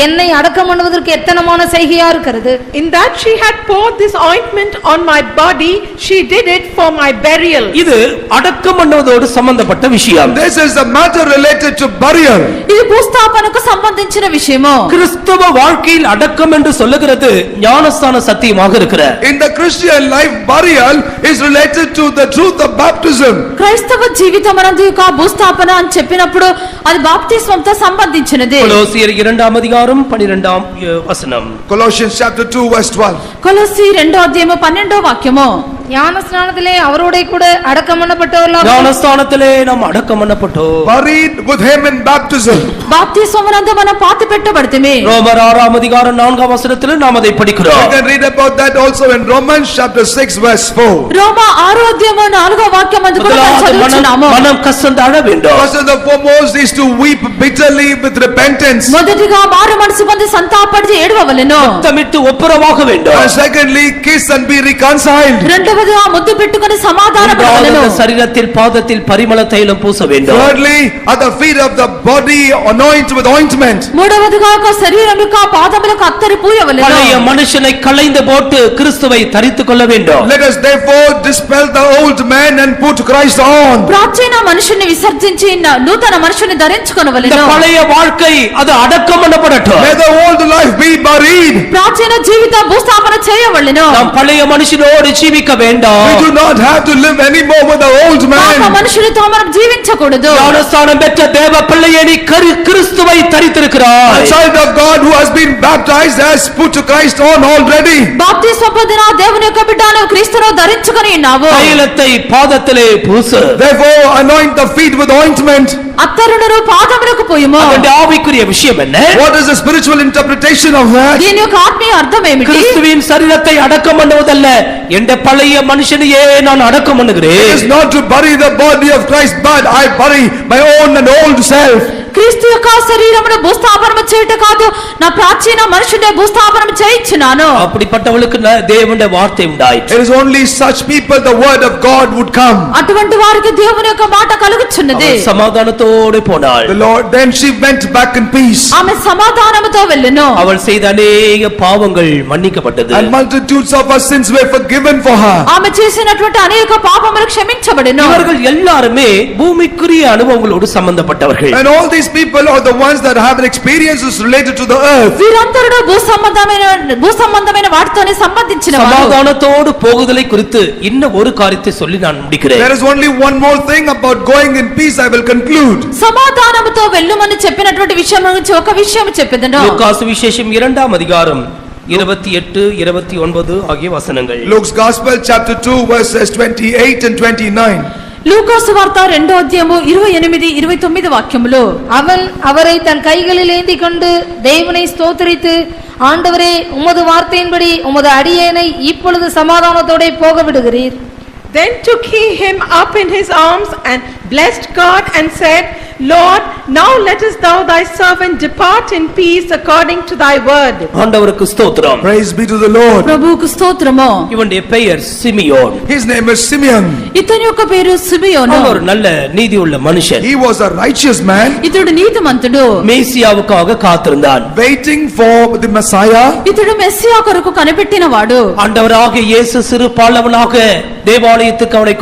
என்னை அடக்கம் பண்ணுவதற்கு எத்தனமான செய்கையா இருக்கிறது. In that she had poured this ointment on my body, she did it for my burial. இது அடக்கம் பண்ணுவதோடு சம்பந்தப்பட்ட விஷயம். This is a matter related to burial. ఇది భూస్థాపనకు సంబంధించిన విషయము. கிறிஸ்தவ வாழ்க்கையில் அடக்கம் என்று சொல்லுகிறது ஞானஸ்நான சத்தியமாக இருக்கிறது. In the Christian life, burial is related to the truth of baptism. క్రైస్తవ జీవితమనందు యొక్క భూస్థాపన అని చెప్పినప్పుడు అది బాప్తిస్మంతో సంబంధించినది. కొలొస్సీయర్ 2వ అధ్యాయం 12వ వచనం. Colossians chapter 2 verse 12. కొలొస్సీ 2వ అధ్యాయము 12వ వాక్యము. ஞானஸ்நானத்திலே அவரோட கூட அடக்கம் பண்ணப்பட்டவர்களாக ஞானஸ்நானத்திலே நாம் அடக்கம் பண்ணப்பட்டோம். Buried with him in baptism. బాప్తిస్మమునందు మనం పాతి పెట్టబడితిమి. ரோமர் 6ஆம் அதிகாரம் 4ஆம் வசனத்தில் நாம் அதை படிக்கிறோம். You can read about that also in Romans chapter 6 verse 4. రోమా 6వ అధ్యాయము 4వ వాక్యమందు కూడా మనం చదువుచున్నాము. మనం కసంత అడ வேண்டும். First and the foremost is to weep bitterly with repentance. మొదటిగా మారు మనసు పొంది సంతాపడి ఏడవవలెను. முத்தமிட்டு ஒப்புரவாக வேண்டும். And secondly, kiss and be reconciled. రెండవదిగా ముద్దు పెట్టుకొని సమాధానపడవలెను. శరీరத்தில் பாதத்தில் பரிமள தைலம் பூச வேண்டும். Thirdly, at the feet of the body anoint with ointment. మూడవదిగా ఒక శరీరం యొక్క పాదములకు అత్తరు పూయవలెను. பழைய மனுஷனை களைந்து போட்டு கிறிஸ்துவை தரித்துக் கொள்ள வேண்டும். Let us therefore dispel the old man and put Christ on. ప్రాచీన మనుషుని విసర్జించి నూతన మనుషుని ధరించుకొనవలెను. இந்த பழைய வாழ்க்கை அது அடக்கம் பண்ணப்படட்டும். May the old life be buried. ప్రాచీన జీవిత భూస్థాపన చేయవలెను. நாம் பழைய మనిషినోடு జీవిక வேண்டாம். We do not have to live anymore with the old పాప man. మనుషునితో మనం జీవించకూడదు. ஞானஸ்நானம் பெற்ற தேவ பிள்ளையே நீ கிறிஸ்துவை தரித்திருக்கிறாய். A child of God who has been baptized has put Christ on already. బాప్తిస్మ పొందిన దేవుని యొక్క బిడ్డను క్రీస్తును ధరించుకొని ఉన్నావు. தைலத்தை பாதத்திலே பூசு. Therefore anoint the feet with ointment. అత్తరును పాదములకు పోయుము. அதனுடைய ஆவிக்குரிய விஷயம் என்ன? What is the spiritual interpretation of that? దీని యొక్క ఆత్మీయ అర్థం ఏమిటి? கிறிஸ்துவின் சரீரத்தை அடக்கம் பண்ணுவதல்ல, என்ற பழைய மனுஷனையே நான் அடக்கம் பண்ணுகிறேன். It is not to bury the body of Christ, but I bury my own and old self. క్రీస్తు యొక్క శరీరమును భూస్థాపనము చేయుట కాదు, నా ప్రాచీన మనుషుని భూస్థాపనము చేయించున్నాను. அப்படிப்பட்டவளுக்கு தேவனுடைய வார்த்தை உண்டாயிற்று. It is only such people the word of God would come. అటువంటి వారికి దేవుని యొక్క మాట కలుగుచున్నది. அவள் சமாதானத்தோடு போனாள். The Lord then she went back in peace. ఆమె సమాధానముతో వెళ్ళెను. அவள் செய்த அநேக பாவங்கள் மன்னிக்கப்பட்டது. And multitudes of her sins were forgiven for her. ఆమె చేసినటువంటి అనేక పాపములు క్షమించబడెను. இவர்கள் எல்லாருமே பூமிக்குரிய அனுபவங்களோடு சம்பந்தப்பட்டவர்கள். And all these people are the ones that have experiences related to the earth. వీరందరూ భూసంబంధమైన వాటితోనే సంబంధించిన వారు. సమాధానతోడు పోగుదலை குறித்து இன்னும் ஒரு காரியத்தை சொல்லி நான் முடிக்கிறேன். There is only one more thing about going in peace. I will conclude. సమాధానముతో వెళ్ళుమని చెప్పినటువంటి విషయం గురించి ఒక విషయం చెప్పేదను. లూకాసు విశేషం 2వ అధ్యాయం 28, 29 ఆగియ వచనங்கள். Luke's Gospel chapter 2 verses 28 and 29. లూకాసు వార్త 2వ అధ్యాయము 28, 29 వాక్యములు. அவன் அவரை தன் கைகளில் ஏந்தி கொண்டு தேவனை ஸ்தோத்திரித்து, ஆண்டவரே உமது வார்த்தையின்படி உமது அடியேனை இப்பொழுது சமாதானத்தோட போக விடுகிறீர். Then took he him up in his arms and blessed God and said, Lord, now lettest thou thy servant depart in peace according to thy word. ஆண்டவருக்கு ஸ்தோத்திரம். Praise be to the Lord. ప్రభువుకు స్తోత్రము. இவனுடைய பெயர் Simeon. His name is Simeon. ఇతని యొక్క పేరు సిమియోను. அவன் ஒரு நல்ல நீதியுள்ள மனுஷன். He was a righteous man ఇతడు నీతిమంతుడు. மேசியாவுக்காக காத்திருந்தான். waiting for the Messiah. ఇతడు మెస్సియా కొరకు కనిపెట్టిన వాడు. ஆண்டவராக இயேசு சிறு பாலவனாக தேவாலயத்துக்கு அவரை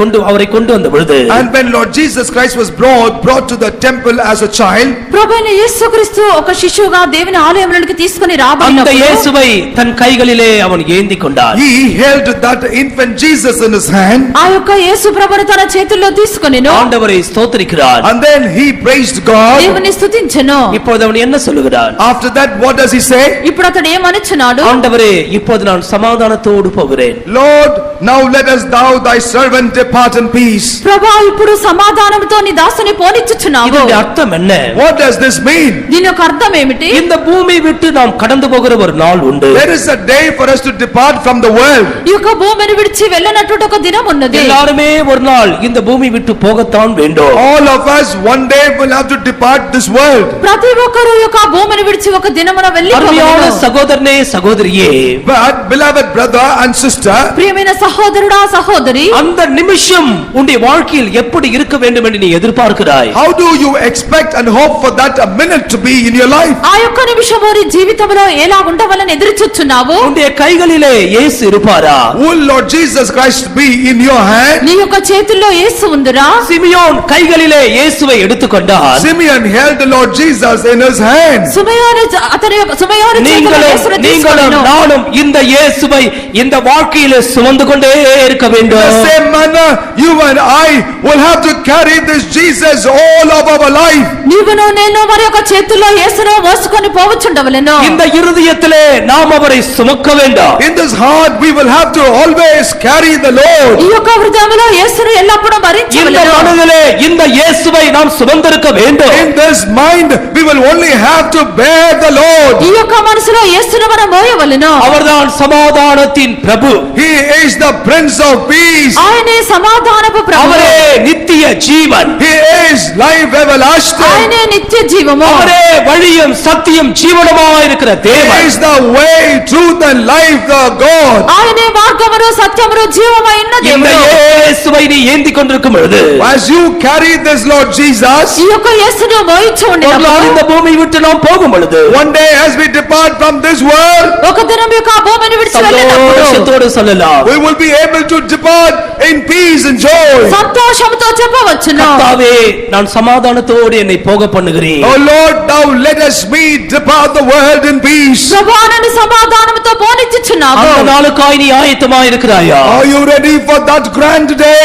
கொண்டு வந்த பொழுது, And when Lord Jesus Christ was brought to the temple as a child, ప్రభువైన యేసుక్రీస్తు ఒక శిశువుగా దేవుని ఆలయంలోకి తీసుకొని அந்த రాబడినప్పుడు இயேசுவை தன் கைகளிலே அவன் ஏந்தி கொண்டான். he held that infant Jesus in his hand, ఆ యొక్క యేసు ప్రభువును తన చేతుల్లో తీసుకొనెను. ஆண்டவரை ஸ்தோத்திரிக்கிறான். and then he praised God. దేవుని స్తుతించెను. இப்போது அவன் என்ன சொல்லுகிறான்? After that, what does he say? ఇప్పుడు అతడు ఏమనుచున్నాడు? ஆண்டவரே, இப்போது நான் சமாதானத்தோடு போகிறேன். Lord, now let us thou thy servant depart in peace. ప్రభువా, ఇప్పుడు సమాధానంతో నీ దాసుని పోనిచ్చుచున్నావు. இதனுடைய அர்த்தம் என்ன? What does this mean? దీని యొక్క అర్థం ఏమిటి? இந்த பூமி விட்டு நாம் கடந்து போகிற ஒரு நாள் உண்டு. There is a day for us to depart from the world. ఈ యొక్క భూమిని విడిచి వెళ్ళనట్టు ఒక దినం ఉన్నది. எல்லாருமே ஒரு நாள் இந்த பூமி விட்டு போகத்தான் வேண்டும். All of us one day will have to depart this world. ప్రతి ఒక్కరు ఈ యొక్క భూమిని విడిచి ఒక దినమున அருமையான వెళ్ళిపోవలెను. சகோதரனே, சகோதரியே, But beloved brother and sister, ప్రియమైన సహోదరుడా సహోదరి, அந்த நிமிஷம் உன்னுடைய வாழ்க்கையில் எப்படி இருக்க வேண்டும் என்று நீ எதிர்பார்க்கிறாய்? how do you expect and hope for that a minute to be in your life? ఆ యొక్క నిమిషము నీ జీవితంలో ఎలా ఉండవాలని ఎదురు చూస్తున్నావు? உன்னுடைய கைகளிலே இயேசு இருப்பாரா? Will Lord Jesus Christ be in your hand? నీ యొక్క చేతుల్లో యేసు ఉందిరా? சிமியோன் கைகளிலே இயேசுவை எடுத்துக்கொண்டான். Simeon held the Lord Jesus in his hand. సుమయోను అతని యొక్క సుమయోను చేతుల్లో యేసును நீங்களும் తీసుకొనెను. நானும் இந்த இயேசுவை இந்த வாழ்க்கையிலே சுமந்து கொண்டே இருக்க In the வேண்டும். same manner, you and I will have to carry this Jesus all of our life. నీవును నేను మరి యొక్క చేతుల్లో యేసును మోసుకొని పోవచ్చుండవలెను. இந்த இருதயத்திலே நாம் அவரை சுமக்க வேண்டும். In this heart, we will have to always carry the Lord. ఈ యొక్క హృదయంలో యేసును ఎల్లప్పుడూ இந்த భరించవలెను. மனதிலே இந்த இயேசுவை நாம் சுமந்திருக்க வேண்டும். In this mind, we will only have to bear the Lord. ఈ యొక్క మనసులో యేసును మనం మోయవలెను. அவர்தான் சமாதானத்தின் பிரபு. He is the Prince of Peace. ఆయనే సమాధానపు ప్రభువు. அவரே நித்திய ஜீவன். He is life everlasting. ఆయనే నిత్య జీవము. அவரே வழியும் சத்தியம் ஜீவனுமாய் இருக்கிற He தேவன். is the way, truth and life, the God. ఆయనే మార్గమును సత్యమును జీవమై ఉన్న இந்த దేవుడు. இயேசுவை நீ ஏந்தி கொண்டிருக்கும் பொழுது As you carry this Lord Jesus, ఈ యొక్క యేసును మోయించు ஒரு நாள் ఉండినప్పుడు இந்த பூமி விட்டு நாம் போகும் பொழுது one day as we depart from this world, ఒక దినం యొక్క ఆ భూమిని విడిచి వెళ్ళినప్పుడు சந்தோஷத்தோடு சொல்லலாம், we will be able to depart in peace and joy. సంతోషంతో చెప్పవచ్చును. கர்த்தாவே, நான் சமாதானத்தோடு என்னை போக பண்ணுகிறேன். Oh Lord, thou lettest me depart the world in peace. ప్రభువా, నన్ను సమాధానముతో పోనిచ్చుచున్నావు. அந்த நாளுக்காய் நீ ஆயத்தமாய் இருக்கிறாயா? Are you ready for that grand day?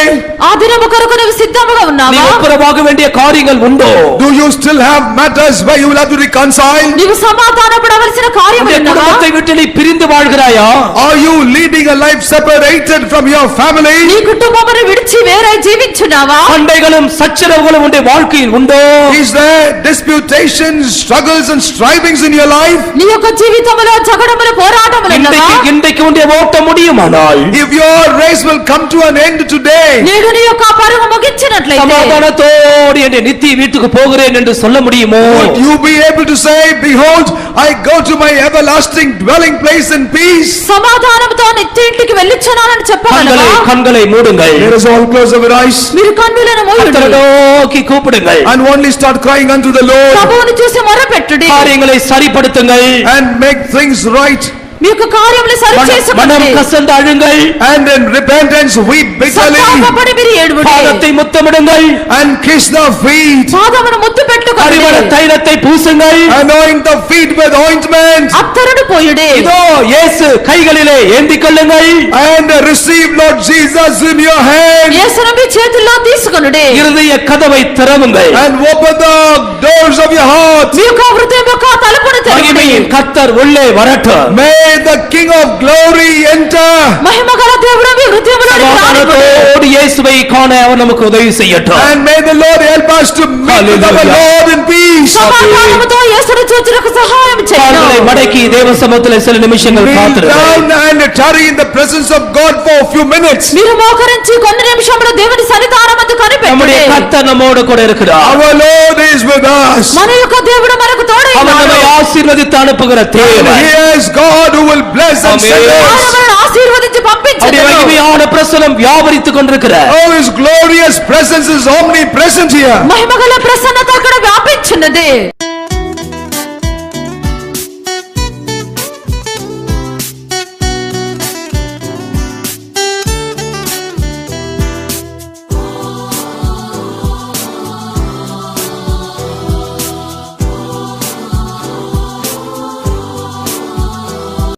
ఆ దినము కొరకు నువ్వు సిద్ధముగా நீ ఉన్నావా? ஒப்புரவாக வேண்டிய காரியங்கள் உண்டோ? Do you still have matters where you will have to reconcile? నీవు సమాధానపడవలసిన కార్యములు உன்னுடைய ఉన్నవా? குடும்பத்தை விட்டு நீ பிரிந்து வாழ்கிறாயா? Are you leading a life separated from your family? నీ కుటుంబమును విడిచి వేరే జీవించున్నావా? சண்டைகளும் சச்சரவுகளும் உன்னுடைய வாழ்க்கையில் உண்டோ? Is there disputations, struggles and strivings in your life? నీ యొక్క జీవితంలో జగడములు పోరాటములు ఉన్నవా? இன்றைக்கு உன்னுடைய ஓட்டம் முடியுமானால் If your race will come to an end today, నేడు నీ యొక్క పరుగు ముగించినట్లయితే சமாதானத்தோடு என் நித்திய வீட்டுக்கு போகிறேன் என்று சொல்ல முடியுமோ? would you be able to say, behold, I go to my everlasting dwelling place in peace? సమాధానంతో నిత్య ఇంటికి వెళ్ళిచున్నానని చెప్పగలవా? கண்களை மூடுங்கள். Let us all close our eyes మీరు కన్నులను கர்த்தரை మూయుడి. நோக்கி கூப்பிடுங்கள். and only start crying unto the Lord ప్రభువును చూసి మొరపెట్టుడి. காரியங்களை சரிப்படுத்துங்கள். and make things right. మీ యొక్క కార్యములు సరి மனம் చేసుకోండి. கசந்து அழுங்கள். And in repentance weep bitterly సంతాపపడి మీరు ఏడువుడి. பாதத்தை முத்தமிடுங்கள். and kiss the feet. పాదమును ముద్దు పెట్టుకోండి. அறிவன தைலத்தை பூசுங்கள். Anoint the feet with ointment. అత్తరుడు పోయుడి. இதோ இயேசு கைகளிலே ஏந்திக் கொள்ளுங்கள். And receive Lord Jesus in your hand. యేసును మీ చేతుల్లో తీసుకొనుడి. இருதய கதவை திறவுங்கள். And open the doors of your heart. మీ యొక్క హృదయం యొక్క తలుపును తెరవండి. மகிமையின் கர்த்தர் உள்ளே வரட்டும். May the King of glory enter. మహిమగల దేవుడు మీ హృదయములోకి రానివ్వండి. சமாதானத்தோடு இயேசுவை காண அவர் நமக்கு உதவி செய்யட்டும். And may the Lord help us to meet with our Hallelujah. Lord in peace. సమాధానముతో యేసును చూచుటకు సహాయం கால்களை చేయును. மடக்கி தேவ சமூகத்திலே சில நிமிஷங்கள் Kneel காத்திருங்கள். down and tarry in the presence of God for a few minutes. మీరు మోకరించి కొన్ని నిమిషములు దేవుని సన్నిధానమందు நம்முடைய కనిపెట్టుడి. கர்த்தர் நம்மோடு கூட இருக்கிறார். Our Lord is with us. మన యొక్క దేవుడు మనకు తోడై அவர் ఉన్నాడు. நம்மை ஆசீர்வதித்து அனுப்புகிற And தேவன். He is God who will bless and Amen. send ఆయన us. మనల్ని ఆశీర్వదించి அவருடைய పంపించడు. மகிமையான பிரசனம் வியாபரித்துக் கொண்டிருக்கிறார். Oh, His glorious presence is omnipresent here. మహిమగల ప్రసన్నత అక్కడ వ్యాపించున్నది.